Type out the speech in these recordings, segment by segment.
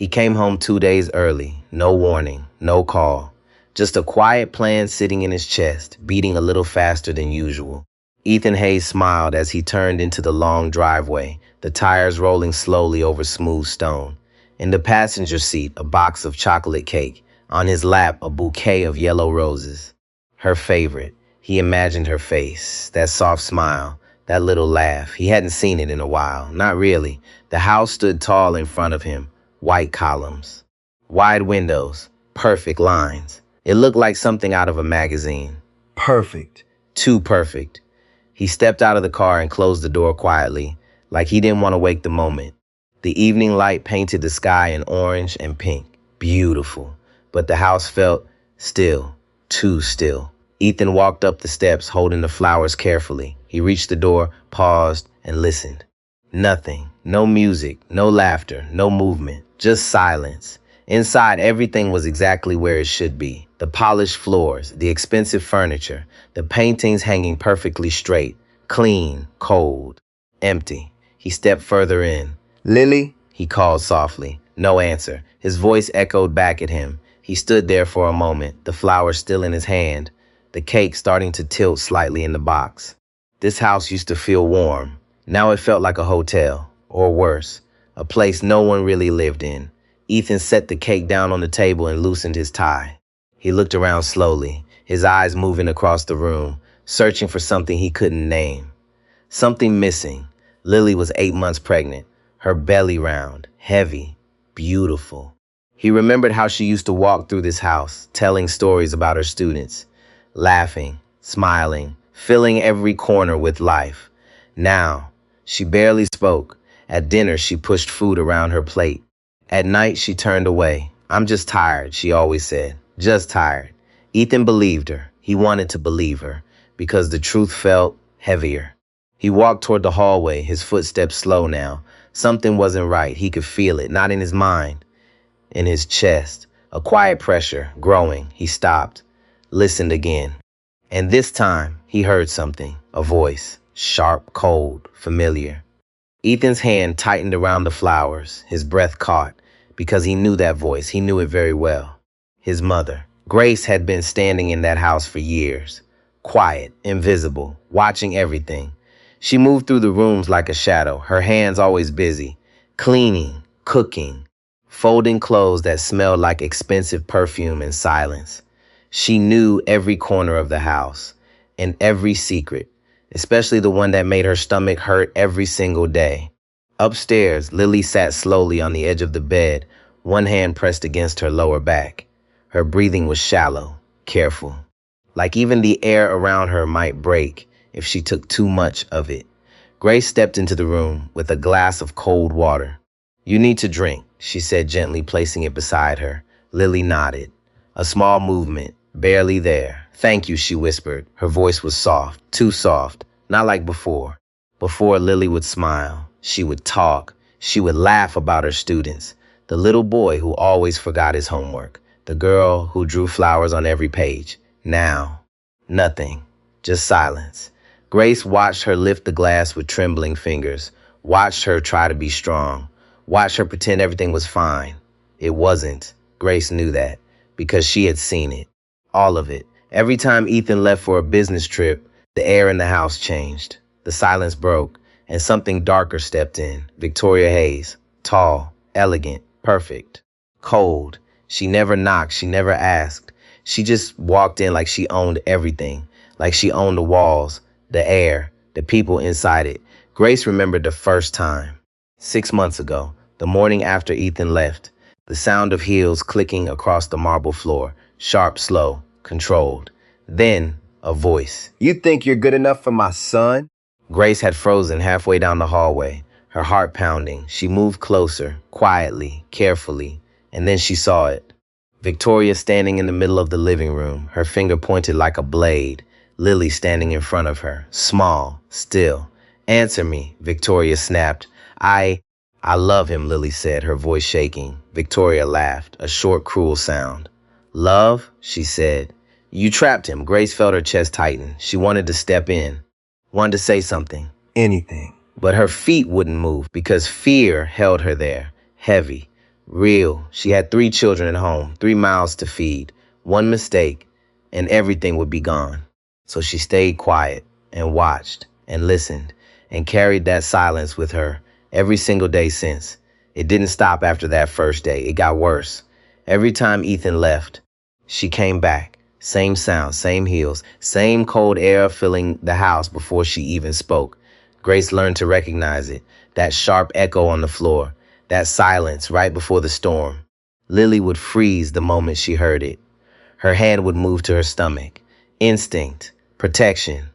He came home 2 days early, no warning, no call. Just a quiet plan sitting in his chest, beating a little faster than usual. Ethan Hayes smiled as he turned into the long driveway, the tires rolling slowly over smooth stone. In the passenger seat, a box of chocolate cake. On his lap, a bouquet of yellow roses. Her favorite. He imagined her face, that soft smile, that little laugh. He hadn't seen it in a while. Not really. The house stood tall in front of him. White columns. Wide windows. Perfect lines. It looked like something out of a magazine. Perfect. Too perfect. He stepped out of the car and closed the door quietly, like he didn't want to wake the moment. The evening light painted the sky in orange and pink. Beautiful. But the house felt still. Too still. Ethan walked up the steps, holding the flowers carefully. He reached the door, paused, and listened. Nothing. No music, no laughter, no movement, just silence. Inside, everything was exactly where it should be. The polished floors, the expensive furniture, the paintings hanging perfectly straight, clean, cold, empty. He stepped further in. "Lily?" he called softly. No answer. His voice echoed back at him. He stood there for a moment, the flowers still in his hand, the cake starting to tilt slightly in the box. This house used to feel warm. Now it felt like a hotel, or worse, a place no one really lived in. Ethan set the cake down on the table and loosened his tie. He looked around slowly, his eyes moving across the room, searching for something he couldn't name. Something missing. Lily was 8 months pregnant, her belly round, heavy, beautiful. He remembered how she used to walk through this house, telling stories about her students, laughing, smiling, filling every corner with life. Now, she barely spoke. At dinner, she pushed food around her plate. At night, she turned away. "I'm just tired," she always said. Just tired. Ethan believed her. He wanted to believe her, because the truth felt heavier. He walked toward the hallway, his footsteps slow now. Something wasn't right. He could feel it, not in his mind, in his chest. A quiet pressure, growing. He stopped, listened again. And this time, he heard something, a voice, sharp, cold, familiar. Ethan's hand tightened around the flowers, his breath caught, because he knew that voice. He knew it very well. His mother. Grace had been standing in that house for years, quiet, invisible, watching everything. She moved through the rooms like a shadow, her hands always busy, cleaning, cooking, folding clothes that smelled like expensive perfume in silence. She knew every corner of the house and every secret, especially the one that made her stomach hurt every single day. Upstairs, Lily sat slowly on the edge of the bed, one hand pressed against her lower back. Her breathing was shallow, careful, like even the air around her might break if she took too much of it. Grace stepped into the room with a glass of cold water. "You need to drink," she said gently, placing it beside her. Lily nodded. A small movement, barely there. "Thank you," she whispered. Her voice was soft, too soft, not like before. Before, Lily would smile. She would talk. She would laugh about her students. The little boy who always forgot his homework. The girl who drew flowers on every page. Now, nothing, just silence. Grace watched her lift the glass with trembling fingers, watched her try to be strong, watched her pretend everything was fine. It wasn't. Grace knew that, because she had seen it. All of it. Every time Ethan left for a business trip, the air in the house changed. The silence broke, and something darker stepped in. Victoria Hayes. Tall, elegant, perfect. Cold. She never knocked, she never asked. She just walked in like she owned everything, like she owned the walls, the air, the people inside it. Grace remembered the first time. 6 months ago, the morning after Ethan left, the sound of heels clicking across the marble floor, sharp, slow, controlled. Then, a voice. "You think you're good enough for my son?" Grace had frozen halfway down the hallway, her heart pounding. She moved closer, quietly, carefully, and then she saw it. Victoria standing in the middle of the living room, her finger pointed like a blade. Lily standing in front of her, small, still. "Answer me," Victoria snapped. I love him," Lily said, her voice shaking. Victoria laughed, a short, cruel sound. "Love?" she said. "You trapped him." Grace felt her chest tighten. She wanted to step in, wanted to say something. Anything. But her feet wouldn't move because fear held her there, heavy. Real. She had 3 children at home, 3 mouths to feed. One mistake, and everything would be gone. So she stayed quiet and watched and listened and carried that silence with her every single day since. It didn't stop after that first day. It got worse. Every time Ethan left, she came back. Same sound, same heels, same cold air filling the house before she even spoke. Grace learned to recognize it, that sharp echo on the floor, that silence right before the storm. Lily would freeze the moment she heard it. Her hand would move to her stomach. Instinct, protection,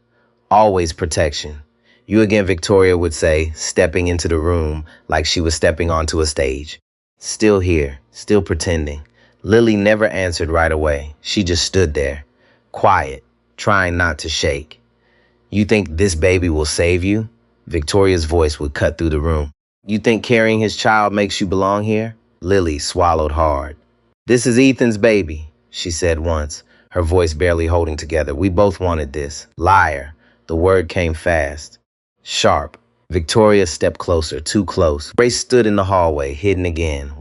always protection. You again, Victoria would say, stepping into the room like she was stepping onto a stage. Still here, still pretending. Lily never answered right away. She just stood there, quiet, trying not to shake. You think this baby will save you? Victoria's voice would cut through the room. You think carrying his child makes you belong here? Lily swallowed hard. This is Ethan's baby, she said once, her voice barely holding together. We both wanted this. Liar. The word came fast. Sharp. Victoria stepped closer, too close. Grace stood in the hallway, hidden again,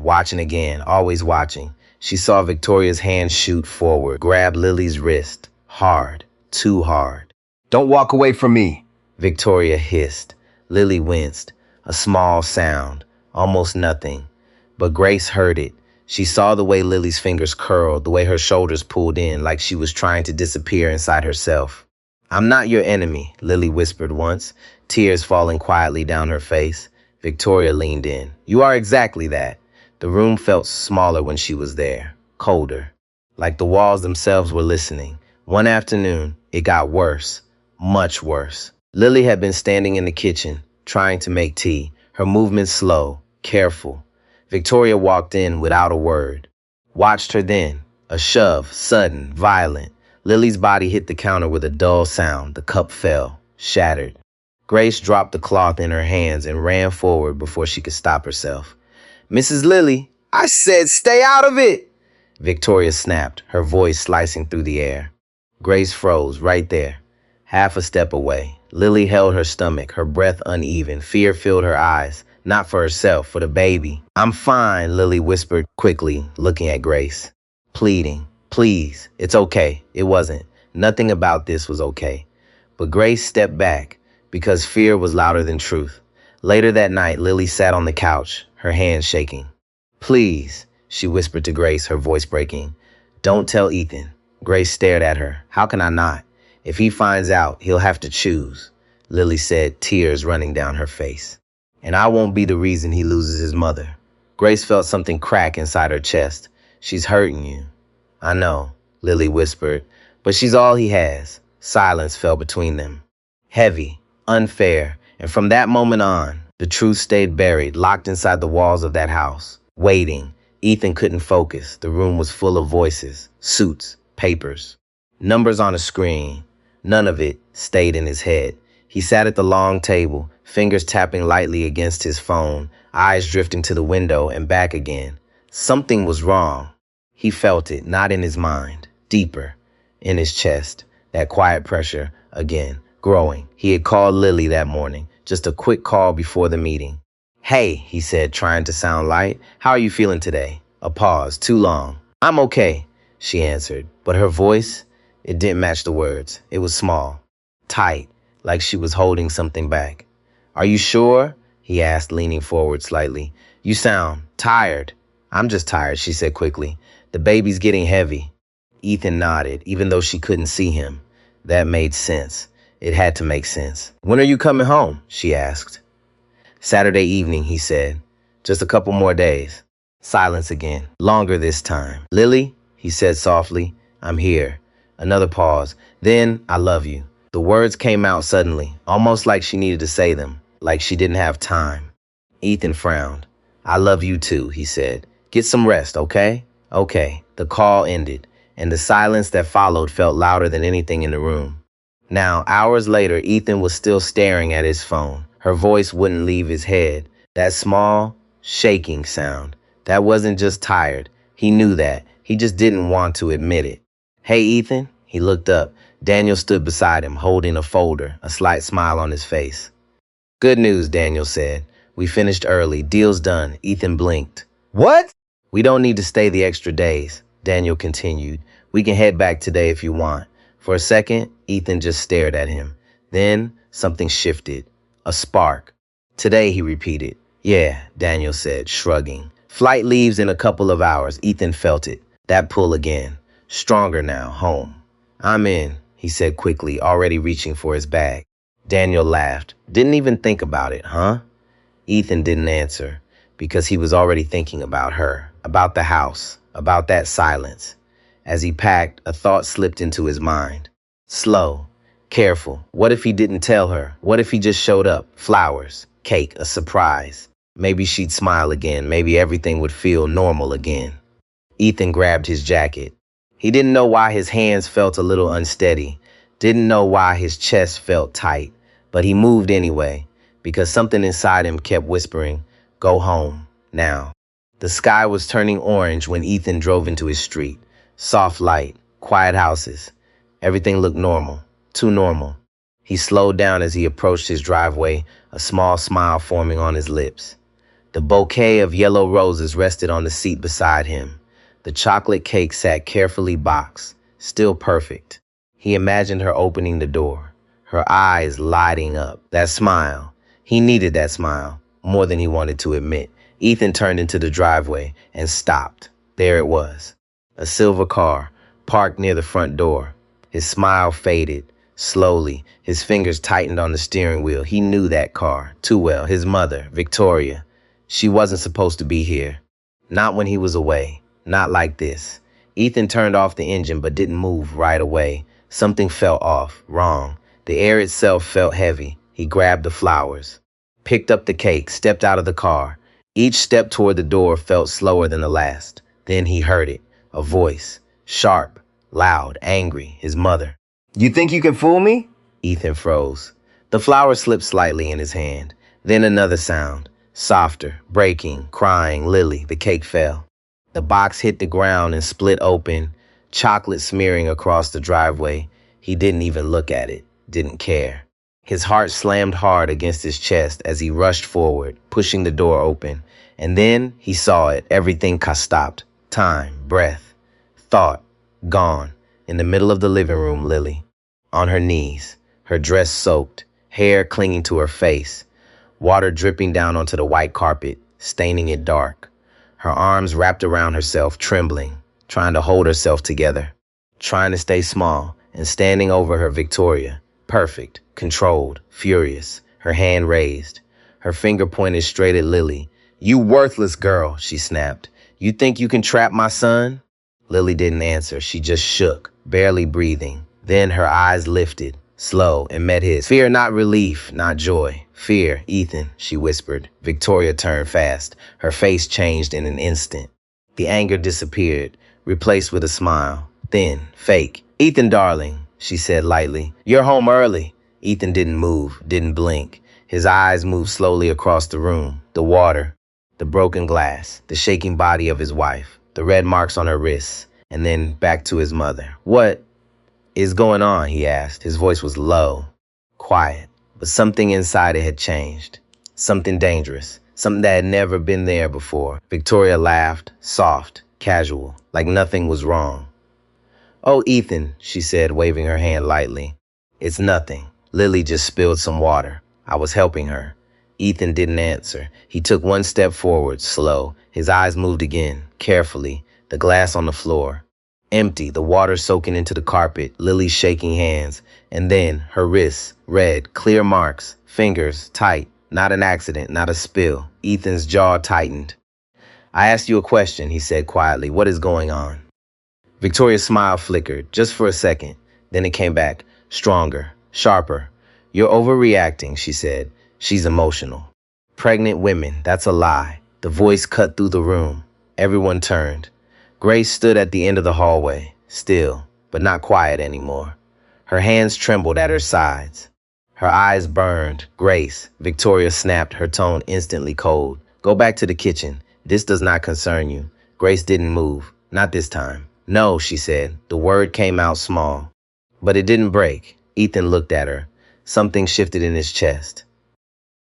always watching. She saw Victoria's hand shoot forward, grab Lily's wrist. Hard. Too hard. Don't walk away from me, Victoria hissed. Lily winced. A small sound. Almost nothing. But Grace heard it. She saw the way Lily's fingers curled, the way her shoulders pulled in like she was trying to disappear inside herself. I'm not your enemy, Lily whispered once, tears falling quietly down her face. Victoria leaned in. You are exactly that. The room felt smaller when she was there, colder, like the walls themselves were listening. One afternoon, it got worse, much worse. Lily had been standing in the kitchen, trying to make tea, her movements slow, careful. Victoria walked in without a word. Watched her then. A shove, sudden, violent. Lily's body hit the counter with a dull sound. The cup fell, shattered. Grace dropped the cloth in her hands and ran forward before she could stop herself. Mrs. Lily, I said stay out of it! Victoria snapped, her voice slicing through the air. Grace froze right there, half a step away. Lily held her stomach, her breath uneven. Fear filled her eyes. Not for herself, for the baby. I'm fine, Lily whispered quickly, looking at Grace. Pleading. Please, it's okay. It wasn't. Nothing about this was okay. But Grace stepped back because fear was louder than truth. Later that night, Lily sat on the couch, her hands shaking. Please, she whispered to Grace, her voice breaking. Don't tell Ethan. Grace stared at her. How can I not? If he finds out, he'll have to choose, Lily said, tears running down her face. And I won't be the reason he loses his mother. Grace felt something crack inside her chest. She's hurting you. I know, Lily whispered, but she's all he has. Silence fell between them. Heavy, unfair, and from that moment on, the truth stayed buried, locked inside the walls of that house. Waiting. Ethan couldn't focus. The room was full of voices, suits, papers, numbers on a screen. None of it stayed in his head. He sat at the long table, fingers tapping lightly against his phone, eyes drifting to the window and back again. Something was wrong. He felt it, not in his mind, deeper, in his chest, that quiet pressure again, growing. He had called Lily that morning, just a quick call before the meeting. Hey, he said, trying to sound light. How are you feeling today? A pause, too long. I'm okay, she answered, but her voice, it didn't match the words. It was small, tight, like she was holding something back. Are you sure? He asked, leaning forward slightly. You sound tired. I'm just tired, she said quickly. The baby's getting heavy. Ethan nodded, even though she couldn't see him. That made sense. It had to make sense. When are you coming home? She asked. Saturday evening, he said. Just a couple more days. Silence again. Longer this time. Lily, he said softly, I'm here. Another pause. Then, I love you. The words came out suddenly, almost like she needed to say them, like she didn't have time. Ethan frowned. I love you too, he said. Get some rest, okay? Okay. The call ended, and the silence that followed felt louder than anything in the room. Now, hours later, Ethan was still staring at his phone. Her voice wouldn't leave his head. That small, shaking sound. That wasn't just tired. He knew that. He just didn't want to admit it. Hey, Ethan. He looked up. Daniel stood beside him, holding a folder, a slight smile on his face. Good news, Daniel said. We finished early. Deal's done. Ethan blinked. What? We don't need to stay the extra days, Daniel continued. We can head back today if you want. For a second, Ethan just stared at him. Then something shifted. A spark. Today, he repeated. Yeah, Daniel said, shrugging. Flight leaves in a couple of hours. Ethan felt it. That pull again. Stronger now, home. I'm in, he said quickly, already reaching for his bag. Daniel laughed. Didn't even think about it, huh? Ethan didn't answer because he was already thinking about her, about the house, about that silence. As he packed, a thought slipped into his mind. Slow, careful. What if he didn't tell her? What if he just showed up? Flowers, cake, a surprise. Maybe she'd smile again. Maybe everything would feel normal again. Ethan grabbed his jacket. He didn't know why his hands felt a little unsteady, didn't know why his chest felt tight, but he moved anyway, because something inside him kept whispering, go home, now. The sky was turning orange when Ethan drove into his street. Soft light, quiet houses. Everything looked normal, too normal. He slowed down as he approached his driveway, a small smile forming on his lips. The bouquet of yellow roses rested on the seat beside him. The chocolate cake sat carefully boxed, still perfect. He imagined her opening the door, her eyes lighting up. That smile. He needed that smile, more than he wanted to admit. Ethan turned into the driveway and stopped. There it was. A silver car, parked near the front door. His smile faded. Slowly, his fingers tightened on the steering wheel. He knew that car too well. His mother, Victoria. She wasn't supposed to be here. Not when he was away. Not like this. Ethan turned off the engine but didn't move right away. Something felt off, wrong. The air itself felt heavy. He grabbed the flowers, picked up the cake, stepped out of the car. Each step toward the door felt slower than the last. Then he heard it, a voice, sharp, loud, angry, his mother. You think you can fool me? Ethan froze. The flower slipped slightly in his hand. Then another sound, softer, breaking, crying, Lily. The cake fell. The box hit the ground and split open, chocolate smearing across the driveway. He didn't even look at it, didn't care. His heart slammed hard against his chest as he rushed forward, pushing the door open. And then he saw it, everything stopped. Time, breath, thought, gone. In the middle of the living room, Lily, on her knees, her dress soaked, hair clinging to her face, water dripping down onto the white carpet, staining it dark. Her arms wrapped around herself, trembling, trying to hold herself together, trying to stay small, and standing over her Victoria, perfect, controlled, furious, her hand raised. Her finger pointed straight at Lily. You worthless girl, she snapped. You think you can trap my son? Lily didn't answer. She just shook, barely breathing. Then her eyes lifted, slow, and met his. Fear, not relief, not joy. Fear, Ethan, she whispered. Victoria turned fast. Her face changed in an instant. The anger disappeared, replaced with a smile. Thin, fake. Ethan, darling, she said lightly. You're home early. Ethan didn't move, didn't blink. His eyes moved slowly across the room. The water, the broken glass, the shaking body of his wife, the red marks on her wrists, and then back to his mother. What is going on? He asked. His voice was low, quiet. But something inside it had changed. Something dangerous. Something that had never been there before. Victoria laughed, soft, casual, like nothing was wrong. Oh, Ethan, she said, waving her hand lightly. It's nothing. Lily just spilled some water. I was helping her. Ethan didn't answer. He took one step forward, slow. His eyes moved again, carefully. The glass on the floor. Empty, the water soaking into the carpet, Lily shaking hands. And then her wrists, red, clear marks, fingers, tight. Not an accident, not a spill. Ethan's jaw tightened. I asked you a question, he said quietly. What is going on? Victoria's smile flickered, just for a second. Then it came back, stronger, sharper. You're overreacting, she said. She's emotional. Pregnant women, that's a lie. The voice cut through the room. Everyone turned. Grace stood at the end of the hallway, still, but not quiet anymore. Her hands trembled at her sides. Her eyes burned. Grace, Victoria snapped, her tone instantly cold. Go back to the kitchen. This does not concern you. Grace didn't move. Not this time. No, she said. The word came out small. But it didn't break. Ethan looked at her. Something shifted in his chest.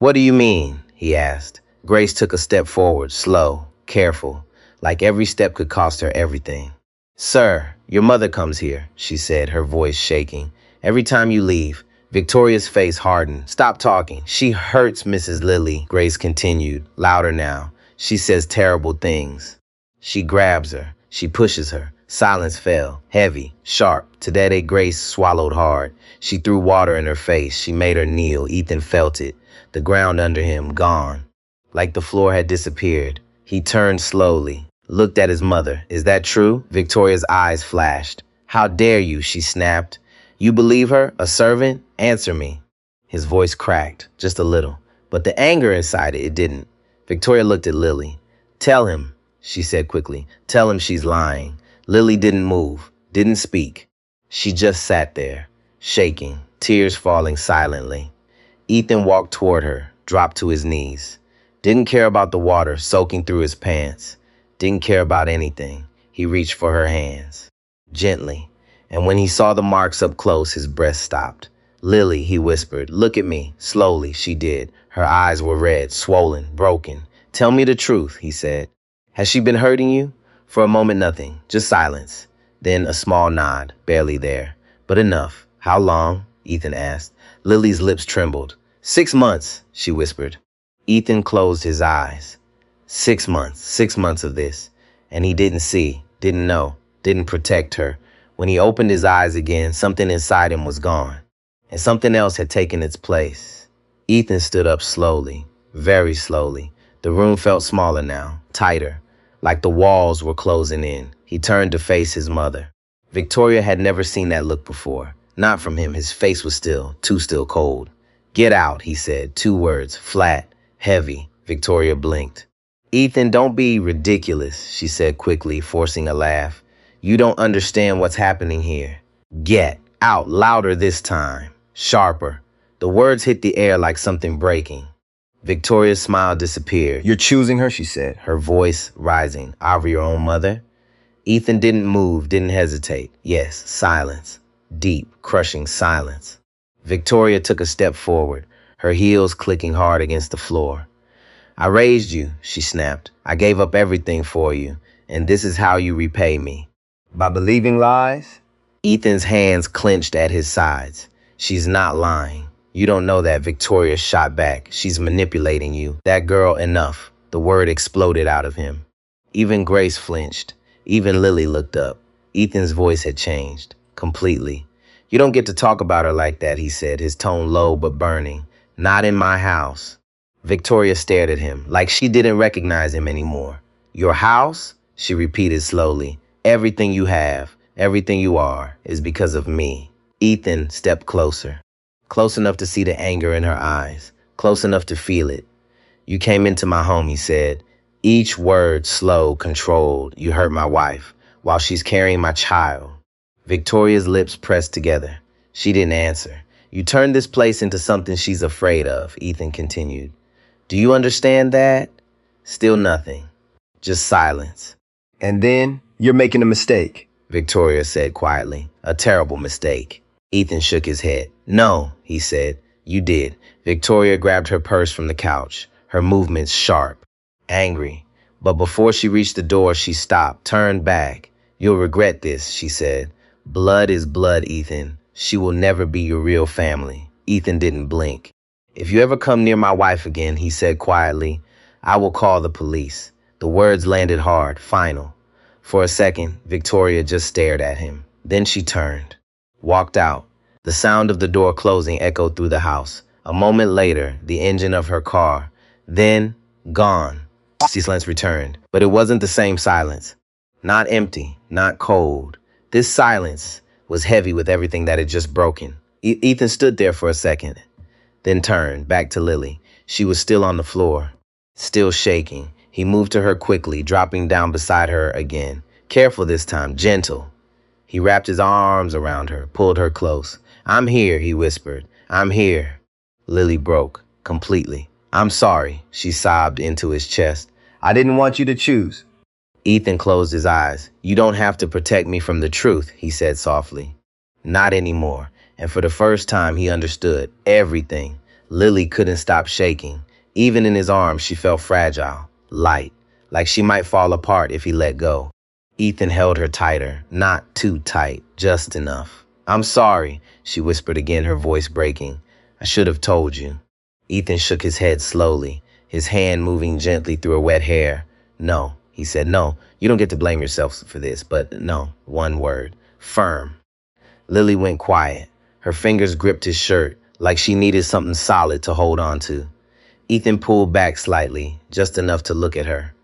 What do you mean? He asked. Grace took a step forward, slow, careful. like every step could cost her everything. Sir, your mother comes here, she said, her voice shaking. Every time you leave. Victoria's face hardened. Stop talking. She hurts Mrs. Lily, Grace continued, louder now. She says terrible things. She grabs her. She pushes her. Silence fell, heavy, sharp. Today Grace swallowed hard. She threw water in her face. She made her kneel. Ethan felt it. The ground under him, gone. Like the floor had disappeared. He turned slowly, looked at his mother. Is that true? Victoria's eyes flashed. How dare you, she snapped. You believe her? A servant? Answer me. His voice cracked, just a little, but the anger inside it didn't. Victoria looked at Lily. Tell him, she said quickly. Tell him she's lying. Lily didn't move, didn't speak. She just sat there, shaking, tears falling silently. Ethan walked toward her, dropped to his knees. Didn't care about the water soaking through his pants. Didn't care about anything. He reached for her hands, gently. And when he saw the marks up close, his breath stopped. Lily, he whispered, look at me. Slowly, she did. Her eyes were red, swollen, broken. Tell me the truth, he said. Has she been hurting you? For a moment, nothing, just silence. Then a small nod, barely there. But enough. How long? Ethan asked. Lily's lips trembled. 6 months, she whispered. Ethan closed his eyes. 6 months, 6 months of this. And he didn't see, didn't know, didn't protect her. When he opened his eyes again, something inside him was gone, and something else had taken its place. Ethan stood up slowly, very slowly. The room felt smaller now, tighter, like the walls were closing in. He turned to face his mother. Victoria had never seen that look before. Not from him. His face was still, too still cold. Get out, he said, 2 words, flat, heavy. Victoria blinked. Ethan, don't be ridiculous, she said quickly, forcing a laugh. You don't understand what's happening here. Get out, louder this time, sharper. The words hit the air like something breaking. Victoria's smile disappeared. You're choosing her, she said, her voice rising. Over your own mother? Ethan didn't move, didn't hesitate. Yes, silence. Deep, crushing silence. Victoria took a step forward, her heels clicking hard against the floor. I raised you, she snapped. I gave up everything for you, and this is how you repay me. By believing lies? Ethan's hands clenched at his sides. She's not lying. You don't know that, Victoria shot back. She's manipulating you. That girl, enough. The word exploded out of him. Even Grace flinched. Even Lily looked up. Ethan's voice had changed. Completely. You don't get to talk about her like that, he said, his tone low but burning. Not in my house. Victoria stared at him, like she didn't recognize him anymore. Your house? She repeated slowly. Everything you have, everything you are, is because of me. Ethan stepped closer. Close enough to see the anger in her eyes. Close enough to feel it. You came into my home, he said. Each word slow, controlled. You hurt my wife, while she's carrying my child. Victoria's lips pressed together. She didn't answer. You turned this place into something she's afraid of, Ethan continued. Do you understand that? Still nothing. Just silence. And then, you're making a mistake, Victoria said quietly. A terrible mistake. Ethan shook his head. No, he said. You did. Victoria grabbed her purse from the couch, her movements sharp, angry. But before she reached the door, she stopped, turned back. You'll regret this, she said. Blood is blood, Ethan. She will never be your real family. Ethan didn't blink. If you ever come near my wife again, he said quietly, I will call the police. The words landed hard, final. For a second, Victoria just stared at him. Then she turned, walked out. The sound of the door closing echoed through the house. A moment later, the engine of her car. Then, gone. Silence returned, but it wasn't the same silence. Not empty, not cold. This silence was heavy with everything that had just broken. Ethan stood there for a second, then turned back to Lily. She was still on the floor, still shaking. He moved to her quickly, dropping down beside her again. Careful this time, gentle. He wrapped his arms around her, pulled her close. I'm here, he whispered. I'm here. Lily broke, completely. I'm sorry, she sobbed into his chest. I didn't want you to choose. Ethan closed his eyes. You don't have to protect me from the truth, he said softly. Not anymore. And for the first time, he understood everything. Lily couldn't stop shaking. Even in his arms, she felt fragile, light, like she might fall apart if he let go. Ethan held her tighter, not too tight, just enough. "I'm sorry," she whispered again, her voice breaking. "I should have told you." Ethan shook his head slowly, his hand moving gently through her wet hair. "No," he said, "no, you don't get to blame yourself for this, but no," one word, firm. Lily went quiet. Her fingers gripped his shirt like she needed something solid to hold on to. Ethan pulled back slightly, just enough to look at her.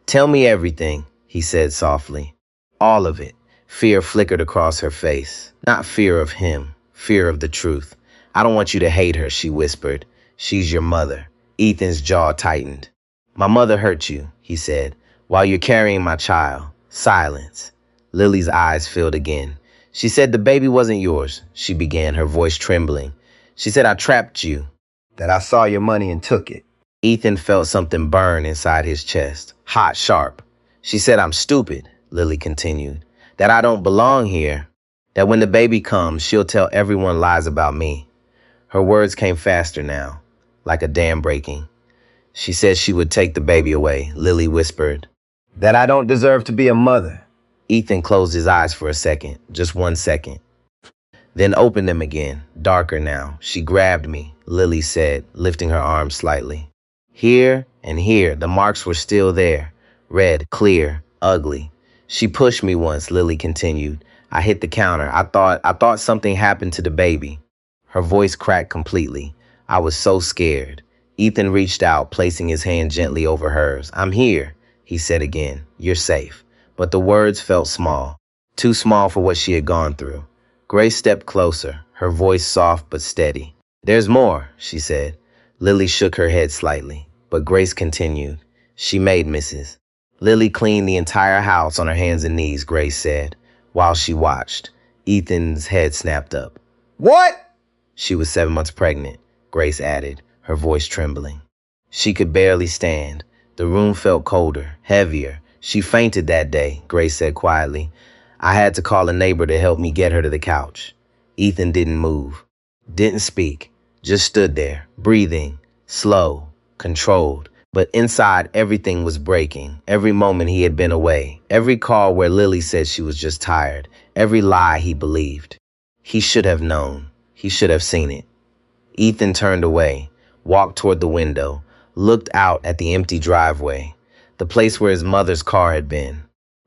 "Tell me everything," he said softly. "All of it." Fear flickered across her face. Not fear of him, fear of the truth. "I don't want you to hate her," she whispered. "She's your mother." Ethan's jaw tightened. "My mother hurt you," he said, "while you're carrying my child." Silence. Lily's eyes filled again. "She said the baby wasn't yours," she began, her voice trembling. "She said I trapped you, that I saw your money and took it." Ethan felt something burn inside his chest, hot, sharp. "She said I'm stupid," Lily continued, "that I don't belong here, that when the baby comes, she'll tell everyone lies about me." Her words came faster now, like a dam breaking. "She said she would take the baby away," Lily whispered. "That I don't deserve to be a mother." Ethan closed his eyes for a second, just 1 second. Then opened them again, darker now. "She grabbed me," Lily said, lifting her arm slightly. Here and here, the marks were still there, red, clear, ugly. "She pushed me once," Lily continued. "I hit the counter. I thought something happened to the baby." Her voice cracked completely. "I was so scared." Ethan reached out, placing his hand gently over hers. "I'm here," he said again. "You're safe." But the words felt small, too small for what she had gone through. Grace stepped closer, her voice soft but steady. "There's more," she said. Lily shook her head slightly, but Grace continued. "She made misses." Lily cleaned the entire house on her hands and knees, Grace said, while she watched. Ethan's head snapped up. "What?" "She was 7 months pregnant," Grace added, her voice trembling. She could barely stand. The room felt colder, heavier. "She fainted that day," Grace said quietly. "I had to call a neighbor to help me get her to the couch." Ethan didn't move, didn't speak, just stood there, breathing, slow, controlled. But inside, everything was breaking. Every moment he had been away, every call where Lily said she was just tired, every lie he believed. He should have known. He should have seen it. Ethan turned away, walked toward the window, looked out at the empty driveway, the place where his mother's car had been.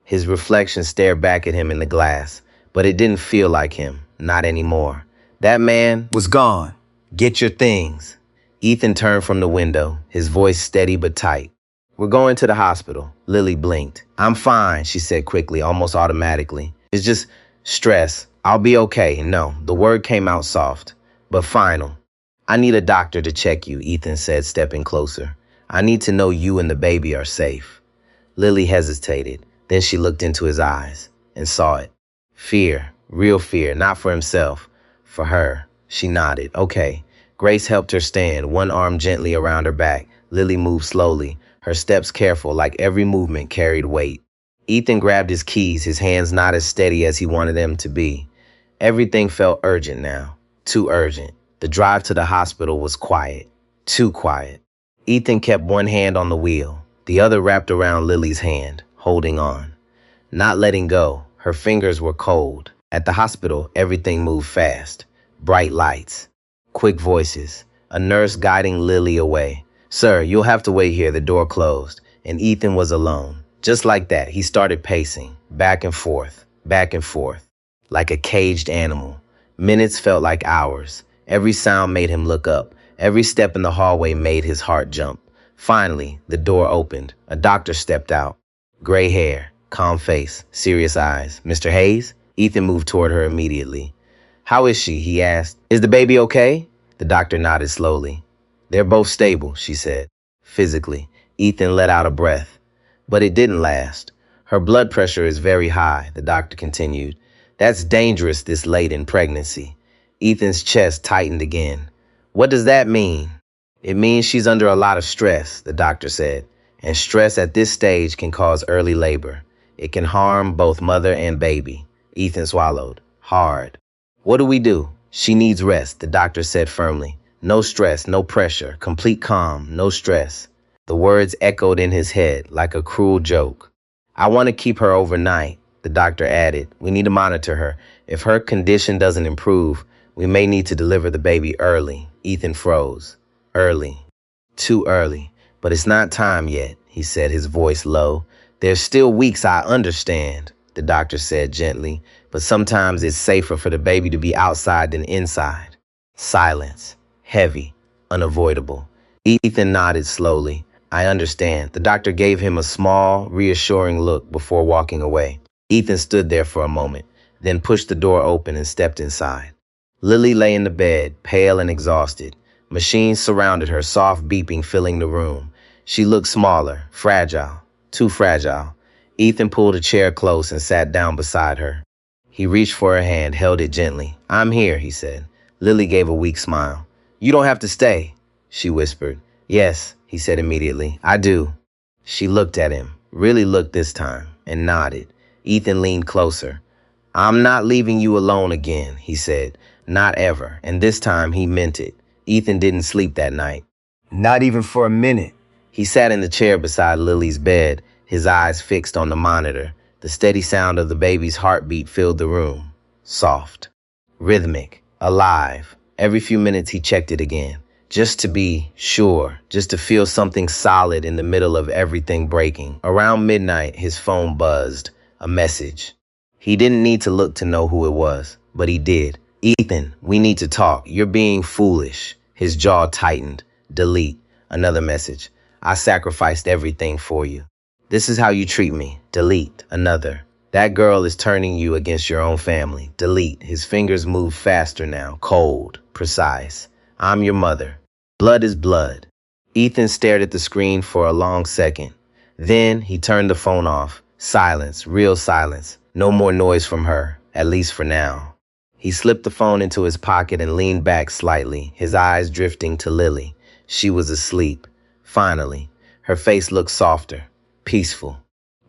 His reflection stared back at him in the glass, but it didn't feel like him, not anymore. That man was gone. "Get your things." Ethan turned from the window, his voice steady but tight. "We're going to the hospital." Lily blinked. "I'm fine," she said quickly, almost automatically. "It's just stress. I'll be okay." No, the word came out soft, but final. "I need a doctor to check you," Ethan said, stepping closer. "I need to know you and the baby are safe." Lily hesitated. Then she looked into his eyes and saw it. Fear, real fear, not for himself, for her. She nodded. "Okay." Grace helped her stand, one arm gently around her back. Lily moved slowly, her steps careful, like every movement carried weight. Ethan grabbed his keys, his hands not as steady as he wanted them to be. Everything felt urgent now, too urgent. The drive to the hospital was quiet, too quiet. Ethan kept one hand on the wheel, the other wrapped around Lily's hand, holding on, not letting go. Her fingers were cold. At the hospital, everything moved fast. Bright lights, quick voices, a nurse guiding Lily away. "Sir, you'll have to wait here." The door closed, and Ethan was alone. Just like that, he started pacing, back and forth, like a caged animal. Minutes felt like hours. Every sound made him look up. Every step in the hallway made his heart jump. Finally, the door opened. A doctor stepped out. Gray hair, calm face, serious eyes. "Mr. Hayes?" Ethan moved toward her immediately. "How is she?" he asked. "Is the baby okay?" The doctor nodded slowly. "They're both stable," she said. Physically, Ethan let out a breath. But it didn't last. "Her blood pressure is very high," the doctor continued. "That's dangerous this late in pregnancy." Ethan's chest tightened again. "What does that mean?" "It means she's under a lot of stress," the doctor said. "And stress at this stage can cause early labor. It can harm both mother and baby." Ethan swallowed. Hard. "What do we do?" "She needs rest," the doctor said firmly. "No stress, no pressure, complete calm, no stress." The words echoed in his head like a cruel joke. I want to keep her overnight, the doctor added. We need to monitor her. If her condition doesn't improve, we may need to deliver the baby early. Ethan froze. Early. Too early. But it's not time yet, he said, his voice low. There's still weeks, I understand, the doctor said gently, but sometimes it's safer for the baby to be outside than inside. Silence. Heavy. Unavoidable. Ethan nodded slowly. I understand. The doctor gave him a small, reassuring look before walking away. Ethan stood there for a moment, then pushed the door open and stepped inside. Lily lay in the bed, pale and exhausted. Machines surrounded her, soft beeping filling the room. She looked smaller, fragile, too fragile. Ethan pulled a chair close and sat down beside her. He reached for her hand, held it gently. I'm here, he said. Lily gave a weak smile. You don't have to stay, she whispered. Yes, he said immediately. I do. She looked at him, really looked this time, and nodded. Ethan leaned closer. I'm not leaving you alone again, he said. Not ever. And this time he meant it. Ethan didn't sleep that night. Not even for a minute. He sat in the chair beside Lily's bed, his eyes fixed on the monitor. The steady sound of the baby's heartbeat filled the room. Soft. Rhythmic. Alive. Every few minutes he checked it again. Just to be sure, just to feel something solid in the middle of everything breaking. Around midnight, his phone buzzed. A message. He didn't need to look to know who it was, but he did. Ethan, we need to talk. You're being foolish. His jaw tightened. Delete. Another message. I sacrificed everything for you. This is how you treat me. Delete. Another. That girl is turning you against your own family. Delete. His fingers moved faster now. Cold. Precise. I'm your mother. Blood is blood. Ethan stared at the screen for a long second. Then he turned the phone off. Silence. Real silence. No more noise from her. At least for now. He slipped the phone into his pocket and leaned back slightly, his eyes drifting to Lily. She was asleep. Finally. Her face looked softer. Peaceful.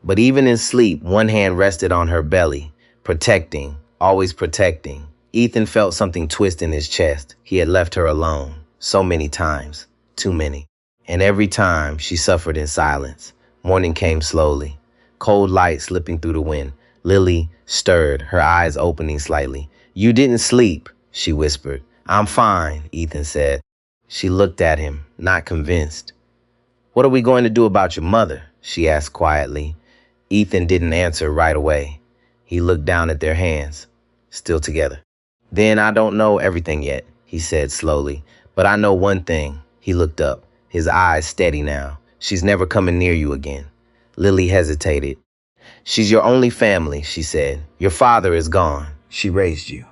But even in sleep, one hand rested on her belly, protecting, always protecting. Ethan felt something twist in his chest. He had left her alone. So many times. Too many. And every time, she suffered in silence. Morning came slowly. Cold light slipping through the wind. Lily stirred, her eyes opening slightly. You didn't sleep, she whispered. I'm fine, Ethan said. She looked at him, not convinced. What are we going to do about your mother? She asked quietly. Ethan didn't answer right away. He looked down at their hands, still together. Then I don't know everything yet, he said slowly. But I know one thing. He looked up, his eyes steady now. She's never coming near you again. Lily hesitated. She's your only family, she said. Your father is gone. She raised you.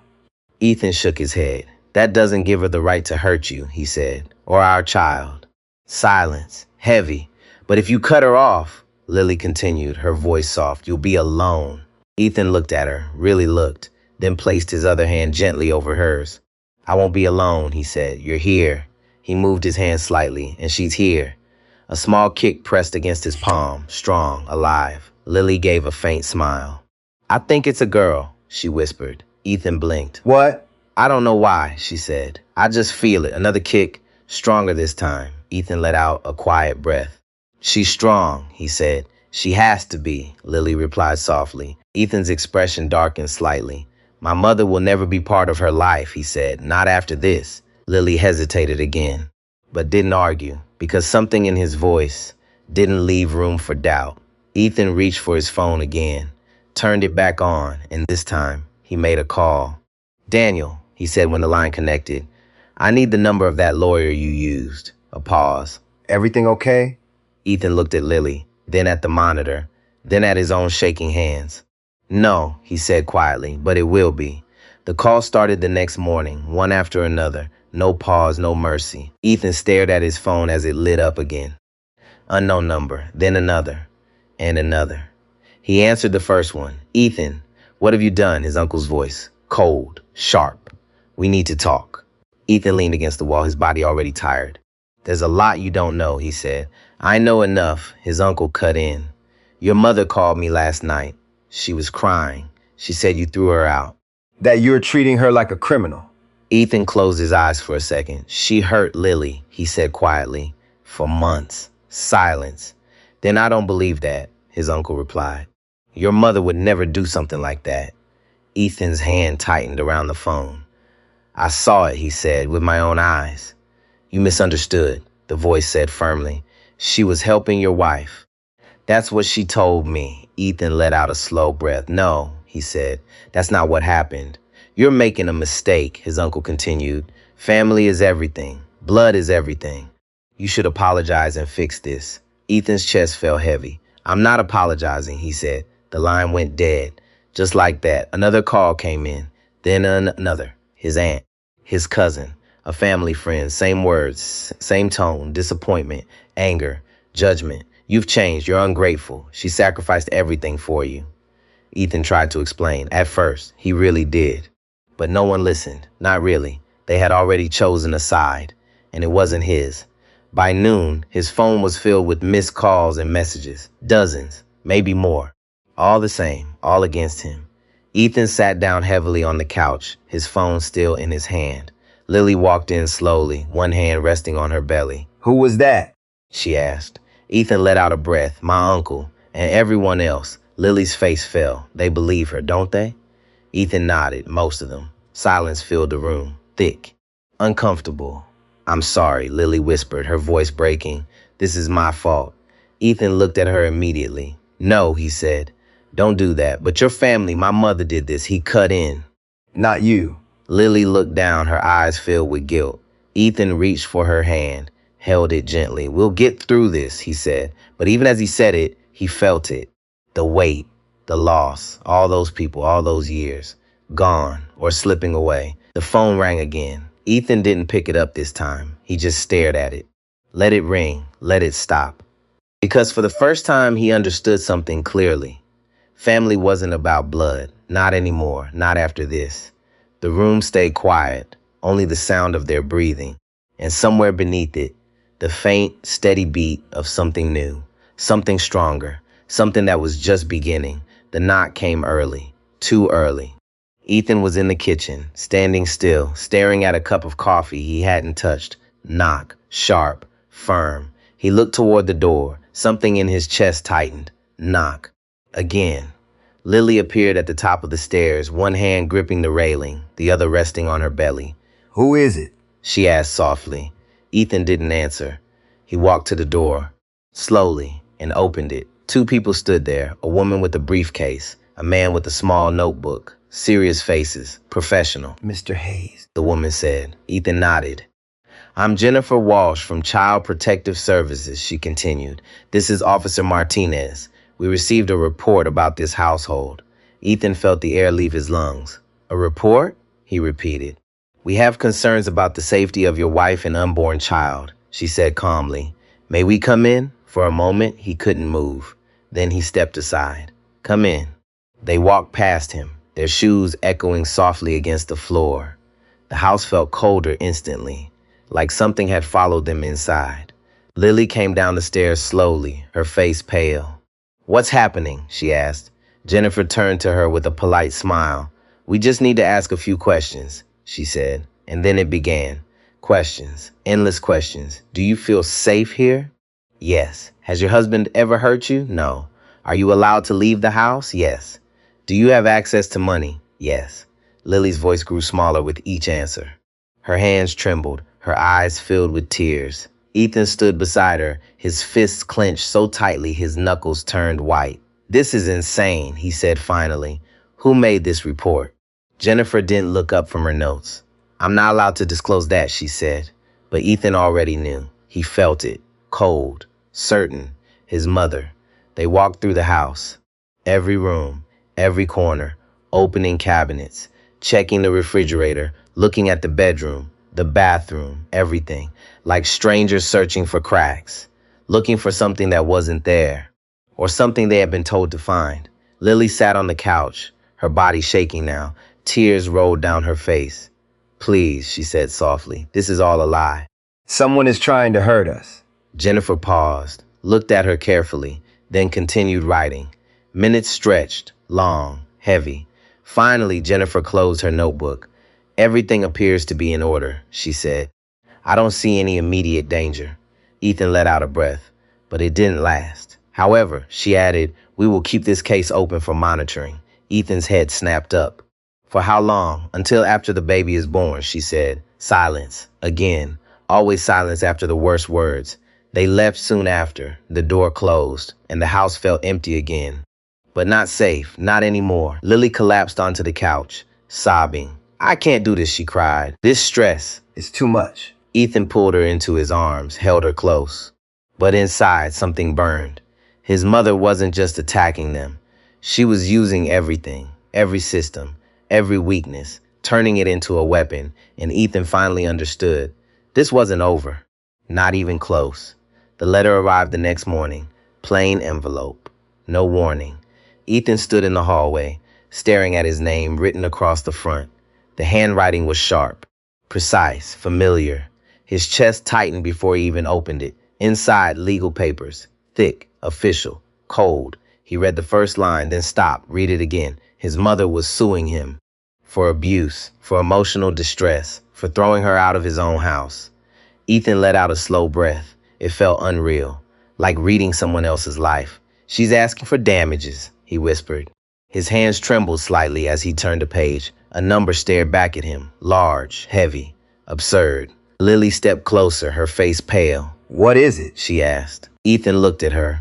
Ethan shook his head. That doesn't give her the right to hurt you, he said, or our child. Silence, heavy. But if you cut her off, Lily continued, her voice soft, you'll be alone. Ethan looked at her, really looked, then placed his other hand gently over hers. I won't be alone, he said. You're here. He moved his hand slightly, and she's here. A small kick pressed against his palm, strong, alive. Lily gave a faint smile. I think it's a girl, she whispered. Ethan blinked. What? I don't know why, she said. I just feel it. Another kick, stronger this time. Ethan let out a quiet breath. She's strong, he said. She has to be, Lily replied softly. Ethan's expression darkened slightly. My mother will never be part of her life, he said. Not after this. Lily hesitated again, but didn't argue, because something in his voice didn't leave room for doubt. Ethan reached for his phone again, turned it back on, and this time he made a call. Daniel, he said when the line connected, I need the number of that lawyer you used. A pause. Everything okay? Ethan looked at Lily, then at the monitor, then at his own shaking hands. No, he said quietly, but it will be. The call started the next morning, one after another. No pause, no mercy. Ethan stared at his phone as it lit up again. Unknown number, then another, and another. He answered the first one. Ethan, what have you done? His uncle's voice. Cold, sharp. We need to talk. Ethan leaned against the wall, his body already tired. There's a lot you don't know, he said. I know enough, his uncle cut in. Your mother called me last night. She was crying. She said you threw her out. That you're treating her like a criminal. Ethan closed his eyes for a second. She hurt Lily, he said quietly. For months. Silence. Then I don't believe that, his uncle replied. Your mother would never do something like that. Ethan's hand tightened around the phone. I saw it, he said, with my own eyes. You misunderstood, the voice said firmly. She was helping your wife. That's what she told me. Ethan let out a slow breath. No, he said, that's not what happened. You're making a mistake, his uncle continued. Family is everything. Blood is everything. You should apologize and fix this. Ethan's chest felt heavy. I'm not apologizing, he said. The line went dead. Just like that, another call came in. Then another. His aunt, his cousin, a family friend. Same words, same tone, disappointment, anger, judgment. You've changed. You're ungrateful. She sacrificed everything for you. Ethan tried to explain. At first, he really did. But no one listened. Not really. They had already chosen a side, and it wasn't his. By noon, his phone was filled with missed calls and messages. Dozens, maybe more. All the same, all against him. Ethan sat down heavily on the couch, his phone still in his hand. Lily walked in slowly, one hand resting on her belly. Who was that? She asked. Ethan let out a breath. My uncle, and everyone else. Lily's face fell. They believe her, don't they? Ethan nodded, most of them. Silence filled the room, thick, uncomfortable. I'm sorry, Lily whispered, her voice breaking. This is my fault. Ethan looked at her immediately. No, he said. Don't do that. But your family, my mother did this. He cut in. Not you. Lily looked down, her eyes filled with guilt. Ethan reached for her hand, held it gently. We'll get through this, he said. But even as he said it, he felt it. The weight, the loss, all those people, all those years, gone or slipping away. The phone rang again. Ethan didn't pick it up this time. He just stared at it. Let it ring. Let it stop. Because for the first time, he understood something clearly. Family wasn't about blood. Not anymore. Not after this. The room stayed quiet, only the sound of their breathing. And somewhere beneath it, the faint, steady beat of something new, something stronger, something that was just beginning. The knock came early, too early. Ethan was in the kitchen, standing still, staring at a cup of coffee he hadn't touched. Knock, sharp, firm. He looked toward the door. Something in his chest tightened. Knock. Again. Lily appeared at the top of the stairs, one hand gripping the railing, the other resting on her belly. Who is it? She asked softly. Ethan didn't answer. He walked to the door, slowly, and opened it. Two people stood there, a woman with a briefcase, a man with a small notebook. Serious faces, professional. Mr. Hayes, the woman said. Ethan nodded. I'm Jennifer Walsh from Child Protective Services, she continued. This is Officer Martinez. We received a report about this household. Ethan felt the air leave his lungs. A report? He repeated. We have concerns about the safety of your wife and unborn child, she said calmly. May we come in? For a moment, he couldn't move. Then he stepped aside. Come in. They walked past him, their shoes echoing softly against the floor. The house felt colder instantly, like something had followed them inside. Lily came down the stairs slowly, her face pale. What's happening? She asked. Jennifer turned to her with a polite smile. We just need to ask a few questions, she said. And then it began. Questions, endless questions. Do you feel safe here? Yes. Has your husband ever hurt you? No. Are you allowed to leave the house? Yes. Do you have access to money? Yes. Lily's voice grew smaller with each answer. Her hands trembled, her eyes filled with tears. Ethan stood beside her, his fists clenched so tightly his knuckles turned white. This is insane, he said finally. Who made this report? Jennifer didn't look up from her notes. I'm not allowed to disclose that, she said. But Ethan already knew. He felt it, cold, certain. His mother. They walked through the house. Every room, every corner, opening cabinets, checking the refrigerator, looking at the bedroom, the bathroom, everything, like strangers searching for cracks, looking for something that wasn't there, or something they had been told to find. Lily sat on the couch, her body shaking now. Tears rolled down her face. Please, she said softly, this is all a lie. Someone is trying to hurt us. Jennifer paused, looked at her carefully, then continued writing. Minutes stretched, long, heavy. Finally, Jennifer closed her notebook. Everything appears to be in order, she said. I don't see any immediate danger. Ethan let out a breath. but it didn't last. However, she added, we will keep this case open for monitoring. Ethan's head snapped up. For how long? Until after the baby is born, she said. Silence. Again. Always silence after the worst words. They left soon after. The door closed, and the house felt empty again. But not safe, not anymore. Lily collapsed onto the couch, sobbing. I can't do this, she cried. This stress is too much. Ethan pulled her into his arms, held her close. But inside, something burned. His mother wasn't just attacking them. She was using everything, every system, every weakness, turning it into a weapon, and Ethan finally understood. This wasn't over. Not even close. The letter arrived the next morning. Plain envelope. No warning. Ethan stood in the hallway, staring at his name written across the front. The handwriting was sharp, precise, familiar. His chest tightened before he even opened it. Inside, legal papers. Thick, official, cold. He read the first line, then stopped, read it again. His mother was suing him for abuse, for emotional distress, for throwing her out of his own house. Ethan let out a slow breath. It felt unreal, like reading someone else's life. She's asking for damages, he whispered. His hands trembled slightly as he turned the page. A number stared back at him, large, heavy, absurd. Lily stepped closer, her face pale. What is it? She asked. Ethan looked at her.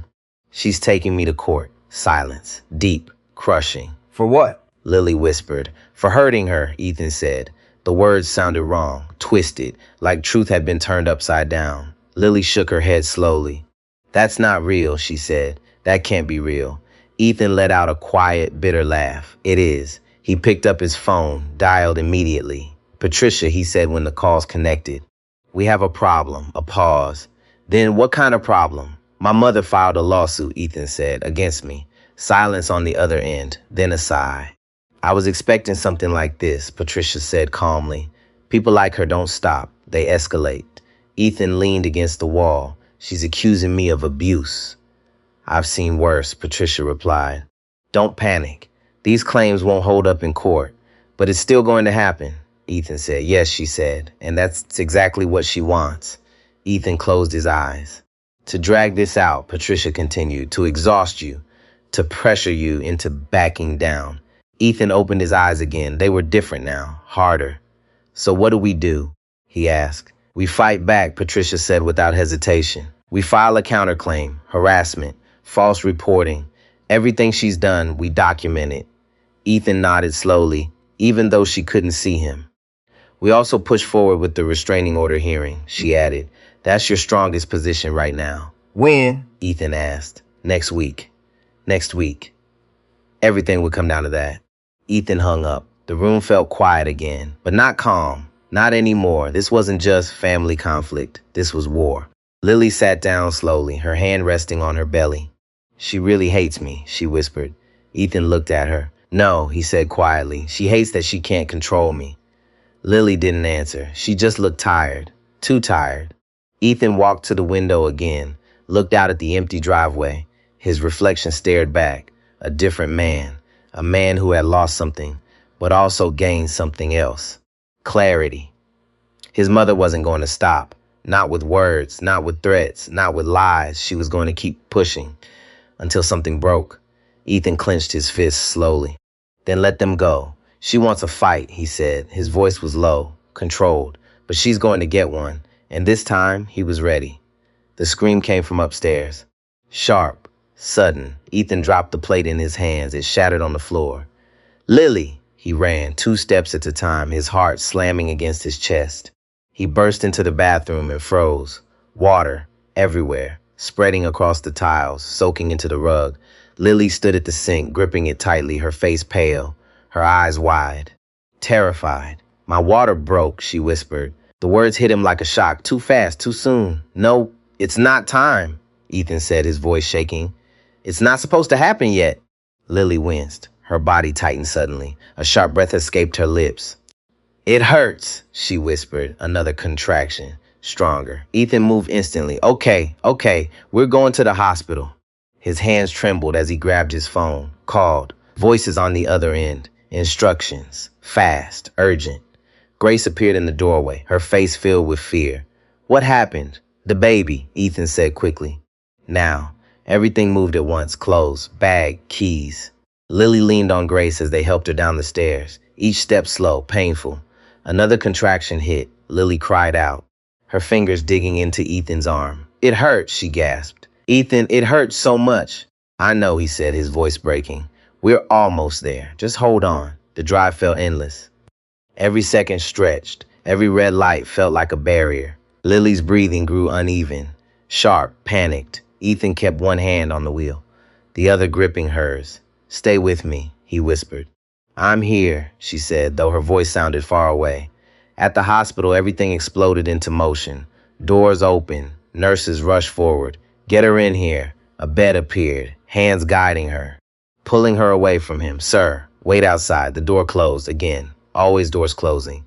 She's taking me to court. Silence, deep, crushing. For what? Lily whispered. For hurting her, Ethan said. The words sounded wrong, twisted, like truth had been turned upside down. Lily shook her head slowly. That's not real, she said. That can't be real. Ethan let out a quiet, bitter laugh. It is. He picked up his phone, dialed immediately. Patricia, he said when the calls connected. We have a problem. A pause. Then what kind of problem? My mother filed a lawsuit, Ethan said, against me. Silence on the other end, then a sigh. I was expecting something like this, Patricia said calmly. People like her don't stop. They escalate. Ethan leaned against the wall. She's accusing me of abuse. I've seen worse, Patricia replied. Don't panic. These claims won't hold up in court, but it's still going to happen, Ethan said. Yes, she said, and that's exactly what she wants. Ethan closed his eyes. To drag this out, Patricia continued, to exhaust you, to pressure you into backing down. Ethan opened his eyes again. They were different now, harder. So what do? He asked. We fight back, Patricia said without hesitation. We file a counterclaim, harassment, false reporting. Everything she's done, we document it. Ethan nodded slowly, even though she couldn't see him. We also push forward with the restraining order hearing, she added. That's your strongest position right now. When? Ethan asked. Next week. Next week. Everything would come down to that. Ethan hung up. The room felt quiet again, but not calm. Not anymore. This wasn't just family conflict. This was war. Lily sat down slowly, her hand resting on her belly. She really hates me, she whispered. Ethan looked at her. No, he said quietly. She hates that she can't control me. Lily didn't answer. She just looked tired. Too tired. Ethan walked to the window again, looked out at the empty driveway. His reflection stared back. A different man. A man who had lost something, but also gained something else. Clarity. His mother wasn't going to stop. Not with words, not with threats, not with lies. She was going to keep pushing until something broke. Ethan clenched his fists slowly. Then let them go. She wants a fight, he said. His voice was low, controlled, but she's going to get one. And this time, he was ready. The scream came from upstairs. Sharp, sudden. Ethan dropped the plate in his hands. It shattered on the floor. Lily! He ran, 2 steps at a time, his heart slamming against his chest. He burst into the bathroom and froze. Water, everywhere, spreading across the tiles, soaking into the rug. Lily stood at the sink, gripping it tightly, her face pale, her eyes wide. Terrified. My water broke, she whispered. The words hit him like a shock. Too fast, too soon. No, it's not time, Ethan said, his voice shaking. It's not supposed to happen yet. Lily winced. Her body tightened suddenly. A sharp breath escaped her lips. It hurts, she whispered, another contraction, stronger. Ethan moved instantly. Okay, we're going to the hospital. His hands trembled as he grabbed his phone, called. Voices on the other end. Instructions. Fast, urgent. Grace appeared in the doorway, her face filled with fear. What happened? The baby, Ethan said quickly. Now, everything moved at once, clothes, bag, keys. Lily leaned on Grace as they helped her down the stairs, each step slow, painful. Another contraction hit. Lily cried out, her fingers digging into Ethan's arm. It hurts, she gasped. Ethan, it hurts so much. I know, he said, his voice breaking. We're almost there. Just hold on. The drive felt endless. Every second stretched. Every red light felt like a barrier. Lily's breathing grew uneven, sharp, panicked. Ethan kept one hand on the wheel, the other gripping hers. Stay with me, he whispered. I'm here, she said, though her voice sounded far away. At the hospital, everything exploded into motion. Doors opened, nurses rushed forward. Get her in here. A bed appeared, hands guiding her, pulling her away from him. Sir, wait outside. The door closed again. Always doors closing.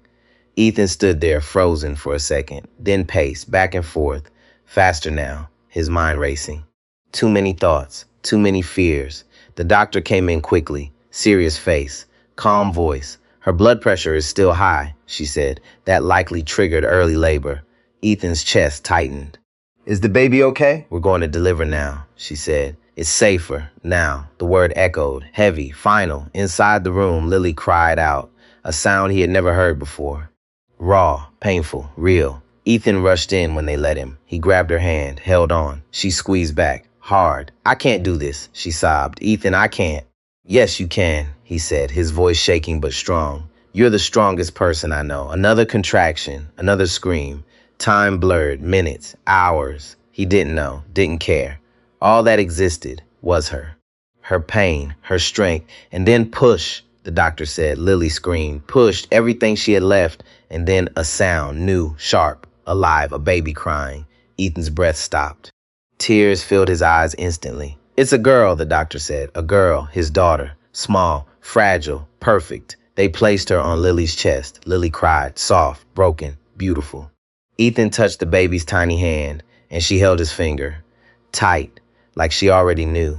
Ethan stood there, frozen for a second, then paced back and forth, faster now, his mind racing. Too many thoughts, too many fears. The doctor came in quickly, serious face, calm voice. Her blood pressure is still high, she said. That likely triggered early labor. Ethan's chest tightened. Is the baby okay? We're going to deliver now, she said. It's safer now. The word echoed, heavy, final. Inside the room, Lily cried out, a sound he had never heard before. Raw, painful, real. Ethan rushed in when they let him. He grabbed her hand, held on. She squeezed back, hard. I can't do this, she sobbed. Ethan, I can't. Yes, you can, he said, his voice shaking but strong. You're the strongest person I know. Another contraction, another scream. Time blurred, minutes, hours. He didn't know, didn't care. All that existed was her. Her pain, her strength, and then push, the doctor said. Lily screamed, pushed everything she had left, and then a sound, new, sharp, alive, a baby crying. Ethan's breath stopped. Tears filled his eyes instantly. It's a girl, the doctor said. A girl, his daughter. Small, fragile, perfect. They placed her on Lily's chest. Lily cried, soft, broken, beautiful. Ethan touched the baby's tiny hand, and she held his finger. Tight, like she already knew,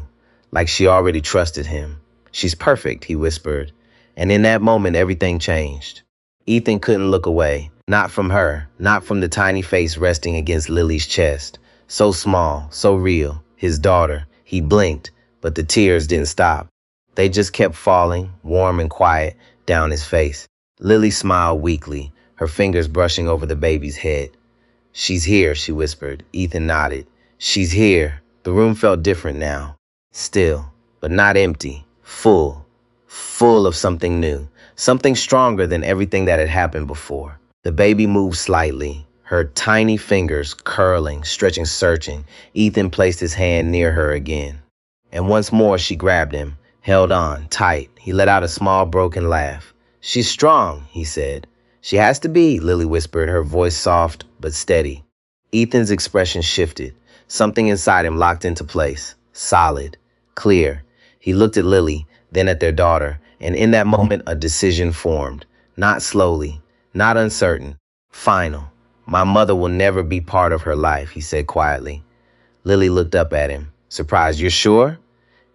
like she already trusted him. She's perfect, he whispered. And in that moment, everything changed. Ethan couldn't look away, not from her, not from the tiny face resting against Lily's chest. So small, so real, his daughter. He blinked, but the tears didn't stop. They just kept falling, warm and quiet, down his face. Lily smiled weakly, her fingers brushing over the baby's head. She's here, she whispered. Ethan nodded. She's here. The room felt different now. Still, but not empty. Full. Full of something new. Something stronger than everything that had happened before. The baby moved slightly, her tiny fingers curling, stretching, searching. Ethan placed his hand near her again. And once more she grabbed him, held on, tight. He let out a small, broken laugh. She's strong, he said. She has to be, Lily whispered, her voice soft but steady. Ethan's expression shifted. Something inside him locked into place. Solid. Clear. He looked at Lily, then at their daughter, and in that moment a decision formed. Not slowly, not uncertain. Final. My mother will never be part of her life, he said quietly. Lily looked up at him, surprised. You're sure?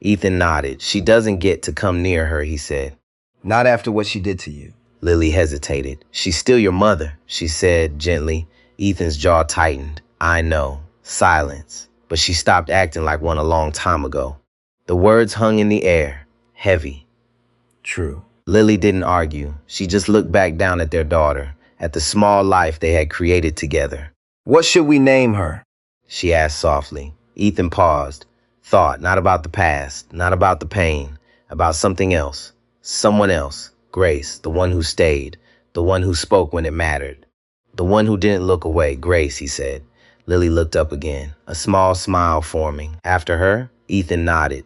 Ethan nodded. She doesn't get to come near her, he said. Not after what she did to you. Lily hesitated. She's still your mother, she said gently. Ethan's jaw tightened. I know. Silence. But she stopped acting like one a long time ago. The words hung in the air, heavy. True. Lily didn't argue. She just looked back down at their daughter, at the small life they had created together. What should we name her? She asked softly. Ethan paused. Thought, not about the past, not about the pain, about something else. Someone else. Grace, the one who stayed, the one who spoke when it mattered. The one who didn't look away. Grace, he said. Lily looked up again, a small smile forming. After her, Ethan nodded.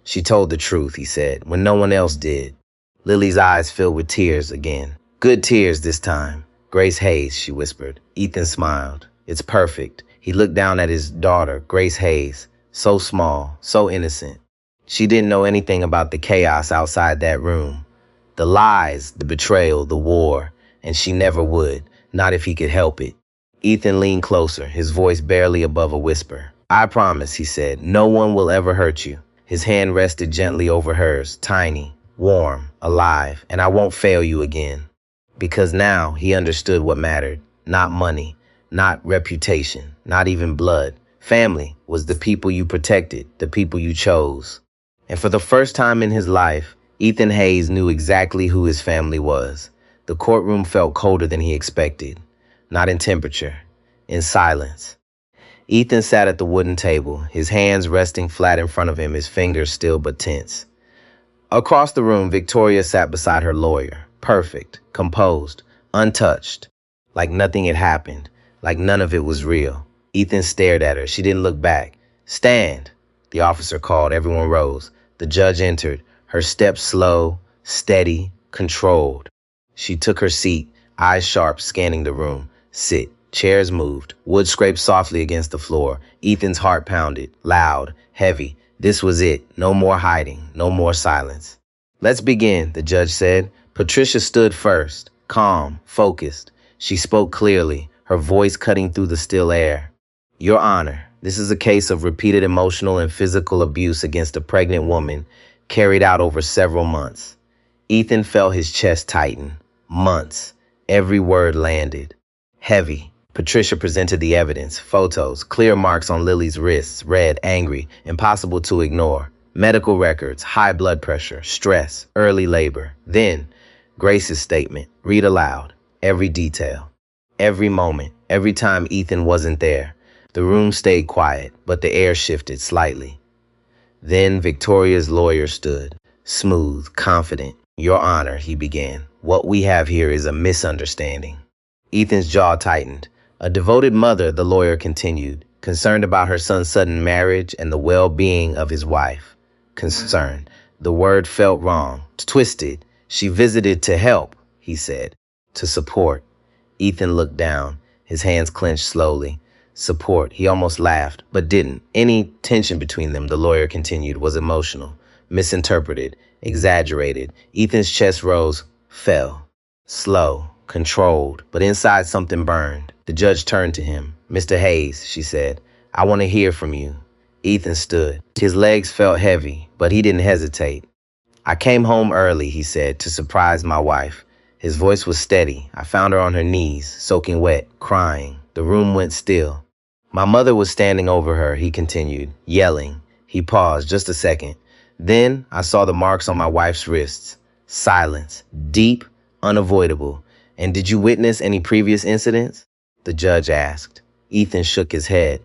She told the truth, he said, when no one else did. Lily's eyes filled with tears again. Good tears this time. Grace Hayes, she whispered. Ethan smiled. It's perfect. He looked down at his daughter, Grace Hayes, so small, so innocent. She didn't know anything about the chaos outside that room. The lies, the betrayal, the war, and she never would, not if he could help it. Ethan leaned closer, his voice barely above a whisper. I promise, he said, no one will ever hurt you. His hand rested gently over hers, tiny, warm, alive, and I won't fail you again. Because now he understood what mattered. Not money, not reputation, not even blood. Family was the people you protected, the people you chose. And for the first time in his life, Ethan Hayes knew exactly who his family was. The courtroom felt colder than he expected, not in temperature, in silence. Ethan sat at the wooden table, his hands resting flat in front of him, his fingers still but tense. Across the room, Victoria sat beside her lawyer, perfect, composed, untouched, like nothing had happened, like none of it was real. Ethan stared at her. She didn't look back. "Stand," the officer called. Everyone rose. The judge entered, her steps slow, steady, controlled. She took her seat, eyes sharp, scanning the room. "Sit." Chairs moved. Wood scraped softly against the floor. Ethan's heart pounded, loud, heavy. This was it. No more hiding. No more silence. "Let's begin," the judge said. Patricia stood first, calm, focused. She spoke clearly, her voice cutting through the still air. "Your Honor, this is a case of repeated emotional and physical abuse against a pregnant woman carried out over several months." Ethan felt his chest tighten. Months. Every word landed. Heavy. Patricia presented the evidence, photos, clear marks on Lily's wrists, red, angry, impossible to ignore. Medical records, high blood pressure, stress, early labor. Then, Grace's statement, read aloud, every detail, every moment, every time Ethan wasn't there. The room stayed quiet, but the air shifted slightly. Then Victoria's lawyer stood, smooth, confident. "Your Honor," he began, "what we have here is a misunderstanding." Ethan's jaw tightened. "A devoted mother," the lawyer continued, concerned about her son's sudden marriage and the well-being of his wife. Concerned. The word felt wrong, twisted. "She visited to help," he said. "To support." Ethan looked down, his hands clenched slowly. Support. He almost laughed, but didn't. Any tension between them, the lawyer continued, was emotional, misinterpreted, exaggerated. Ethan's chest rose, fell. Slow, controlled, but inside something burned. The judge turned to him. "Mr. Hayes," she said, "I want to hear from you." Ethan stood. His legs felt heavy, but he didn't hesitate. "I came home early," he said, "to surprise my wife." His voice was steady. "I found her on her knees, soaking wet, crying." The room went still. "My mother was standing over her," he continued, yelling. He paused just a second. "Then I saw the marks on my wife's wrists." Silence. Deep, unavoidable. "And did you witness any previous incidents?" the judge asked. Ethan shook his head.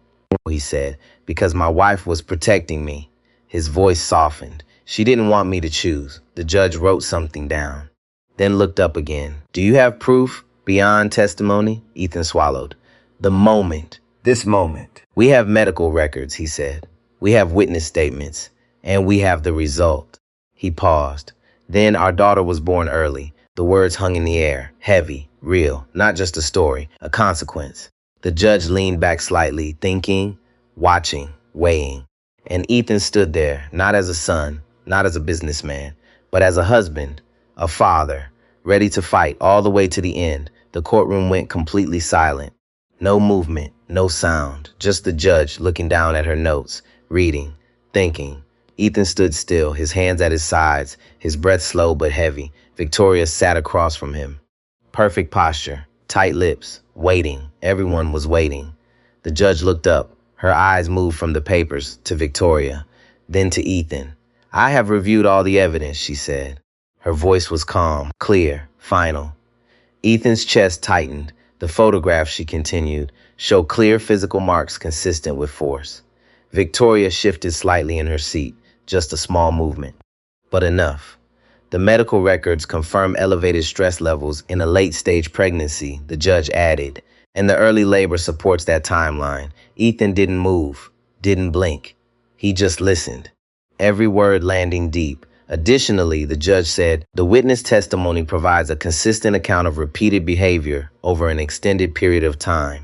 He said, "Because my wife was protecting me." His voice softened. "She didn't want me to choose." The judge wrote something down, then looked up again. "Do you have proof beyond testimony?" Ethan swallowed. "The moment." This moment. "We have medical records," he said. "We have witness statements, and we have the result." He paused. "Then our daughter was born early." The words hung in the air, heavy, real, not just a story, a consequence. The judge leaned back slightly, thinking, watching, weighing. And Ethan stood there, not as a son, not as a businessman, but as a husband, a father, ready to fight all the way to the end. The courtroom went completely silent. No movement, no sound, just the judge looking down at her notes, reading, thinking. Ethan stood still, his hands at his sides, his breath slow but heavy. Victoria sat across from him. Perfect posture, tight lips, waiting. Everyone was waiting. The judge looked up. Her eyes moved from the papers to Victoria, then to Ethan. "I have reviewed all the evidence," she said. Her voice was calm, clear, final. Ethan's chest tightened. "The photographs," she continued, "show clear physical marks consistent with force." Victoria shifted slightly in her seat, just a small movement, but enough. "The medical records confirm elevated stress levels in a late-stage pregnancy," the judge added, "and the early labor supports that timeline." Ethan didn't move, didn't blink. He just listened, every word landing deep. Additionally, the judge said, "The witness testimony provides a consistent account of repeated behavior over an extended period of time."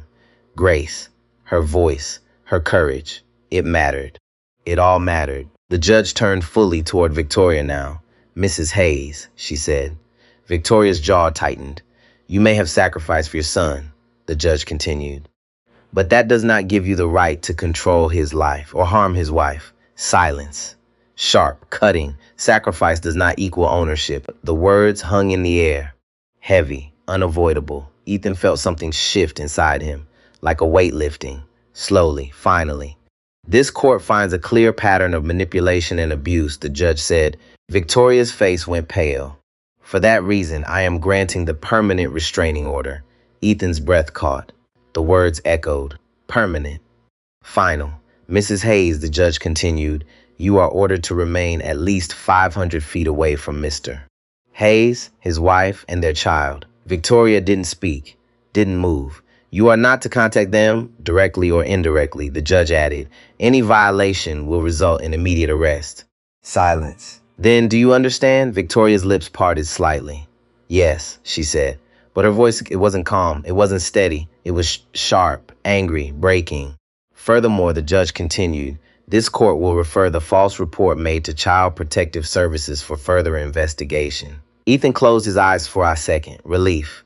Grace, her voice, her courage, it mattered. It all mattered. The judge turned fully toward Victoria now. "Mrs. Hayes," she said. Victoria's jaw tightened. "You may have sacrificed for your son," the judge continued, "but that does not give you the right to control his life or harm his wife." Silence. Sharp, cutting. Sacrifice does not equal ownership. The words hung in the air. Heavy, unavoidable. Ethan felt something shift inside him, like a weight lifting. slowly, finally. This court finds a clear pattern of manipulation and abuse, the judge said. Victoria's face went pale. For that reason, I am granting the permanent restraining order. Ethan's breath caught. The words echoed. Permanent. Final. Mrs. Hayes, the judge continued, you are ordered to remain at least 500 feet away from Mr. Hayes, his wife, and their child. Victoria didn't speak, didn't move. You are not to contact them, directly or indirectly, the judge added. Any violation will result in immediate arrest. Silence. Then, do you understand? Victoria's lips parted slightly. Yes, she said. But her voice, it wasn't calm, it wasn't steady. It was sharp, angry, breaking. Furthermore, the judge continued, this court will refer the false report made to Child Protective Services for further investigation. Ethan closed his eyes for a second. Relief.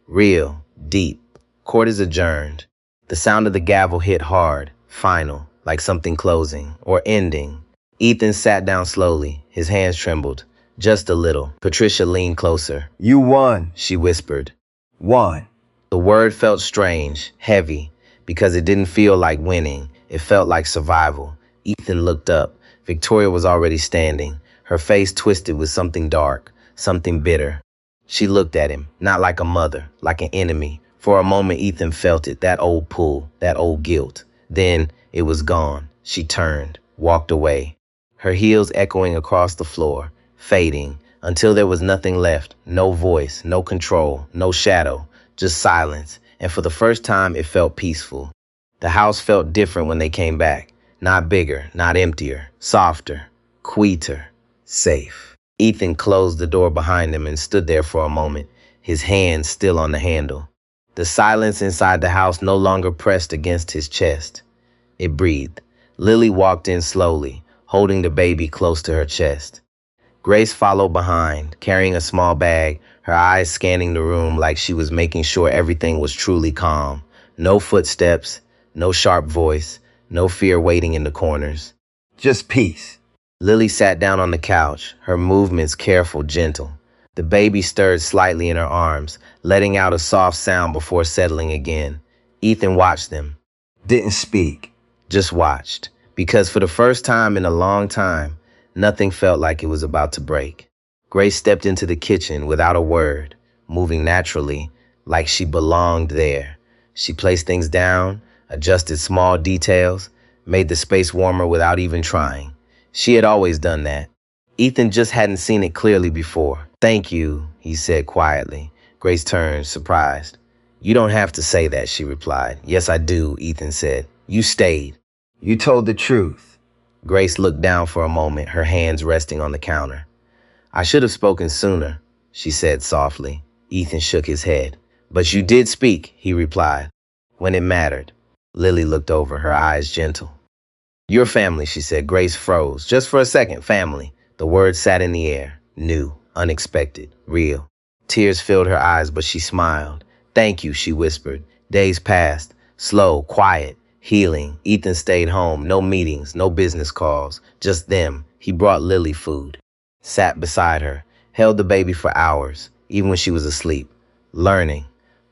Real. Deep. Court is adjourned. The sound of the gavel hit hard, final, like something closing or ending. Ethan sat down slowly. His hands trembled, just a little. Patricia leaned closer. You won, She whispered. won. The word felt strange, heavy, because it didn't feel like winning. It felt like survival. Ethan looked up. Victoria was already standing, her face twisted with something dark, something bitter. She looked at him, not like a mother, like an enemy. For a moment, Ethan felt it, that old pull, that old guilt. Then it was gone. She turned, walked away, her heels echoing across the floor, fading, until there was nothing left, no voice, no control, no shadow, just silence. And for the first time, it felt peaceful. The house felt different when they came back. Not bigger, not emptier, softer, quieter, safe. Ethan closed the door behind him and stood there for a moment, his hand still on the handle. The silence inside the house no longer pressed against his chest. It breathed. Lily walked in slowly, holding the baby close to her chest. Grace followed behind, carrying a small bag, her eyes scanning the room like she was making sure everything was truly calm. No footsteps, no sharp voice, no fear waiting in the corners. Just peace. Lily sat down on the couch, her movements careful, gentle. The baby stirred slightly in her arms, letting out a soft sound before settling again. Ethan watched them. Didn't speak. Just watched. Because for the first time in a long time, nothing felt like it was about to break. Grace stepped into the kitchen without a word, moving naturally, like she belonged there. She placed things down, adjusted small details, made the space warmer without even trying. She had always done that. Ethan just hadn't seen it clearly before. Thank you, he said quietly. Grace turned, surprised. You don't have to say that, she replied. Yes, I do, Ethan said. You stayed. You told the truth. Grace looked down for a moment, her hands resting on the counter. I should have spoken sooner, she said softly. Ethan shook his head. But you did speak, he replied. When it mattered. Lily looked over, her eyes gentle. Your family, she said. Grace froze. Just for a second, family. The word sat in the air. New, unexpected, real. Tears filled her eyes, but she smiled. Thank you, she whispered. Days passed. Slow, quiet, healing. Ethan stayed home. No meetings, no business calls. Just them. He brought Lily food. Sat beside her. Held the baby for hours, even when she was asleep. Learning.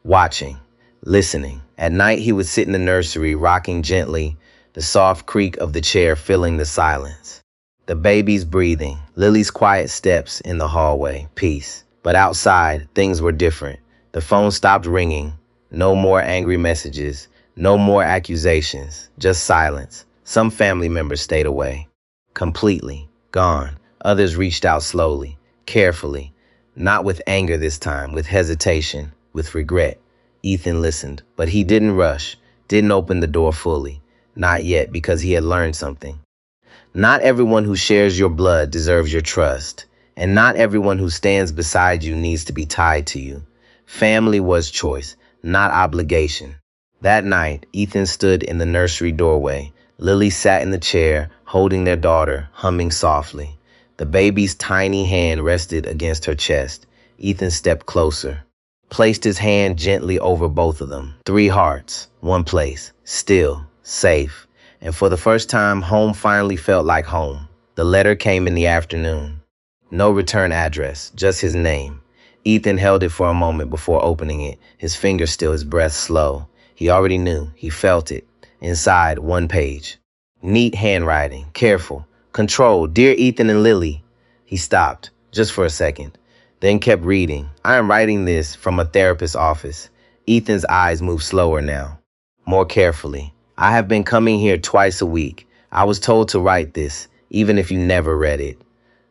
Watching. Listening. At night, he would sit in the nursery, rocking gently, the soft creak of the chair filling the silence. The baby's breathing, Lily's quiet steps in the hallway, peace. But outside, things were different. The phone stopped ringing. No more angry messages. No more accusations. Just silence. Some family members stayed away. Completely. Gone. Others reached out slowly, carefully. Not with anger this time, with hesitation, with regret. Ethan listened, but he didn't rush, didn't open the door fully. Not yet, because he had learned something. Not everyone who shares your blood deserves your trust, and not everyone who stands beside you needs to be tied to you. Family was choice, not obligation. That night, Ethan stood in the nursery doorway. Lily sat in the chair, holding their daughter, humming softly. The baby's tiny hand rested against her chest. Ethan stepped closer, placed his hand gently over both of them. 3 hearts, 1 place, still, safe. And for the first time, home finally felt like home. The letter came in the afternoon. No return address, just his name. Ethan held it for a moment before opening it, his fingers still, his breath slow. He already knew, he felt it, Inside, one page. Neat handwriting, careful, controlled. Dear Ethan and Lily. He stopped, just for a second, then kept reading. I am writing this from a therapist's office. Ethan's eyes moved slower now, more carefully. I have been coming here twice a week. I was told to write this, even if you never read it.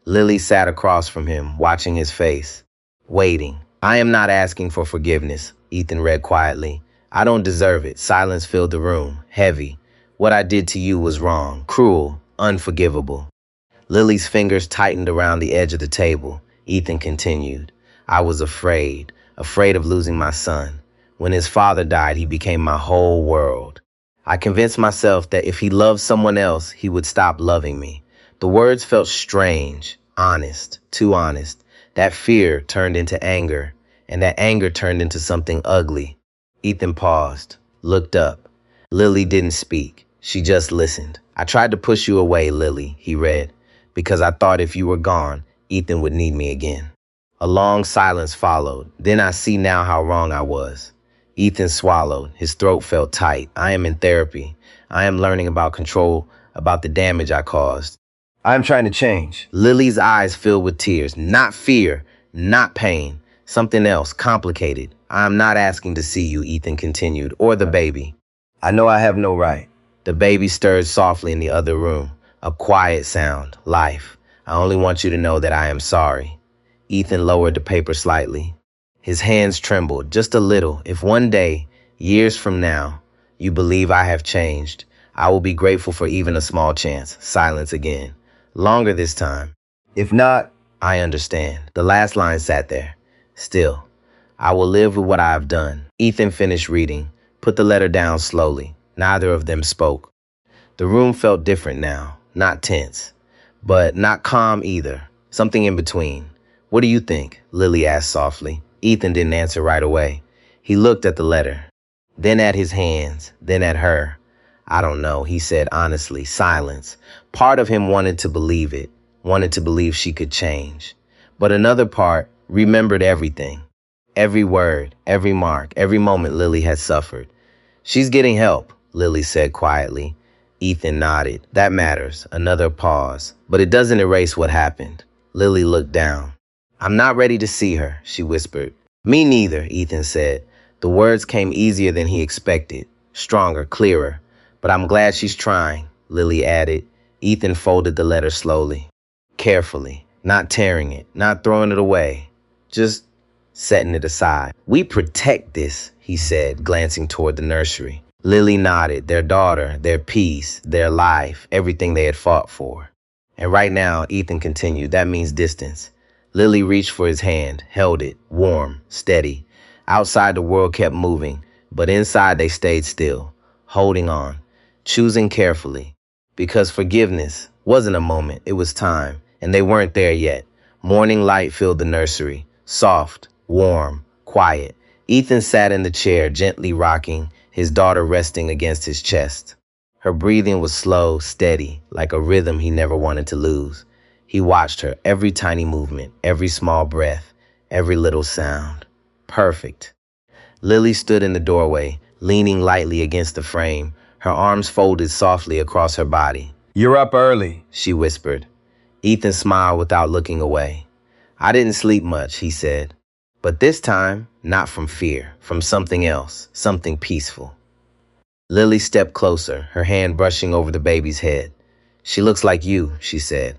Lily sat across from him, watching his face, waiting. I am not asking for forgiveness, Ethan read quietly. I don't deserve it. Silence filled the room, heavy. What I did to you was wrong, cruel, unforgivable. Lily's fingers tightened around the edge of the table. Ethan continued. I was afraid of losing my son. When his father died, he became my whole world. I convinced myself that if he loved someone else, he would stop loving me. The words felt strange, honest, too honest. That fear turned into anger, and that anger turned into something ugly. Ethan paused, looked up. Lily didn't speak. She just listened. I tried to push you away, Lily, he read, because I thought if you were gone, Ethan would need me again. A long silence followed. Then I see now how wrong I was. Ethan swallowed. His throat felt tight. I am in therapy. I am learning about control, about the damage I caused. I am trying to change. Lily's eyes filled with tears. Not fear, not pain. Something else, complicated. I am not asking to see you, Ethan continued, or the baby. I know I have no right. The baby stirred softly in the other room. A quiet sound, life. I only want you to know that I am sorry. Ethan lowered the paper slightly. His hands trembled, just a little. If one day, years from now, you believe I have changed, I will be grateful for even a small chance. Silence again. Longer this time. If not, I understand. The last line sat there. Still, I will live with what I have done. Ethan finished reading, put the letter down slowly. Neither of them spoke. The room felt different now, not tense, but not calm either. Something in between. What do you think? Lily asked softly. Ethan didn't answer right away. He looked at the letter, then at his hands, then at her. I don't know, he said honestly. Silence. Part of him wanted to believe it, wanted to believe she could change. But another part remembered everything. Every word, every mark, every moment Lily had suffered. She's getting help, Lily said quietly. Ethan nodded. That matters. Another pause. But it doesn't erase what happened. Lily looked down. I'm not ready to see her, she whispered. Me neither, Ethan said. The words came easier than he expected, stronger, clearer. But I'm glad she's trying, Lily added. Ethan folded the letter slowly, carefully, not tearing it, not throwing it away, just setting it aside. We protect this, he said, glancing toward the nursery. Lily nodded. Their daughter, their peace, their life, everything they had fought for. And right now, Ethan continued, that means distance. Lily reached for his hand, held it, warm, steady. Outside, the world kept moving, but inside they stayed still, holding on, choosing carefully. Because forgiveness wasn't a moment, it was time, and they weren't there yet. Morning light filled the nursery, soft, warm, quiet. Ethan sat in the chair, gently rocking, his daughter resting against his chest. Her breathing was slow, steady, like a rhythm he never wanted to lose. He watched her, every tiny movement, every small breath, every little sound. Perfect. Lily stood in the doorway, leaning lightly against the frame, her arms folded softly across her body. You're up early, She whispered. Ethan smiled without looking away. I didn't sleep much, he said. But this time, not from fear, from something else, something peaceful. Lily stepped closer, her hand brushing over the baby's head. She looks like you, she said.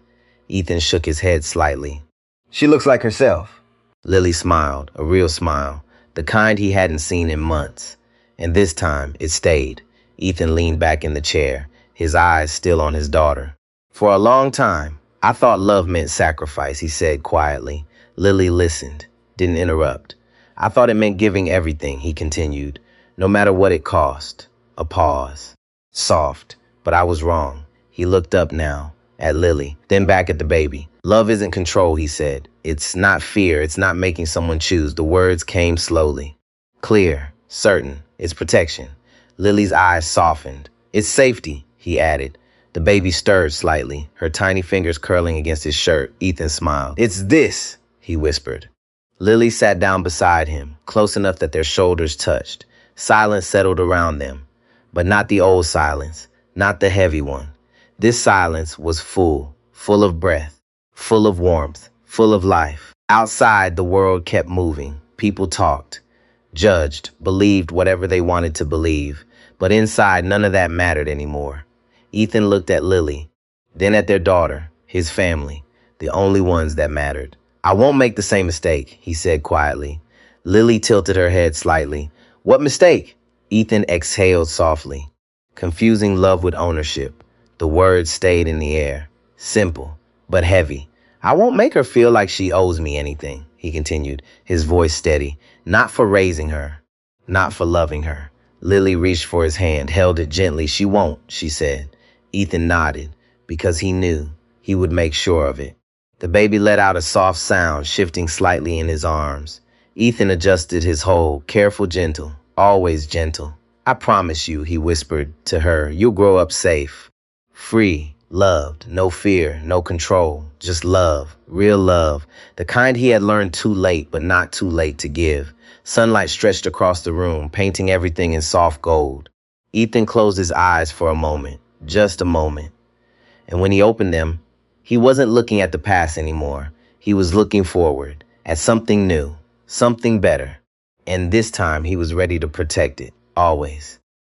Ethan shook his head slightly. She looks like herself. Lily smiled, a real smile, the kind he hadn't seen in months. And this time, it stayed. Ethan leaned back in the chair, his eyes still on his daughter. For a long time, I thought love meant sacrifice, he said quietly. Lily listened, didn't interrupt. I thought it meant giving everything, he continued, no matter what it cost. A pause. Soft, but I was wrong. He looked up now, at Lily, then back at the baby. Love isn't control, he said. It's not fear, it's not making someone choose. The words came slowly. Clear, certain, it's protection. Lily's eyes softened. It's safety, he added. The baby stirred slightly, her tiny fingers curling against his shirt. Ethan smiled. It's this, he whispered. Lily sat down beside him, close enough that their shoulders touched. Silence settled around them. but not the old silence, not the heavy one. This silence was full of breath, full of warmth, full of life. Outside, the world kept moving. People talked, judged, believed whatever they wanted to believe. But inside, none of that mattered anymore. Ethan looked at Lily, then at their daughter, his family, the only ones that mattered. I won't make the same mistake, he said quietly. Lily tilted her head slightly. What mistake? Ethan exhaled softly, confusing love with ownership. The words stayed in the air, simple, but heavy. I won't make her feel like she owes me anything, he continued, his voice steady. Not for raising her, not for loving her. Lily reached for his hand, held it gently. She won't, she said. Ethan nodded, because he knew he would make sure of it. The baby let out a soft sound, shifting slightly in his arms. Ethan adjusted his hold, careful, gentle, always gentle. I promise you, he whispered to her, you'll grow up safe, free, loved, no fear, no control, just love, real love, the kind he had learned too late, but not too late to give. Sunlight stretched across the room, painting everything in soft gold. Ethan closed his eyes for a moment, just a moment. And when he opened them, he wasn't looking at the past anymore. He was looking forward, at something new, something better. And this time he was ready to protect it, always.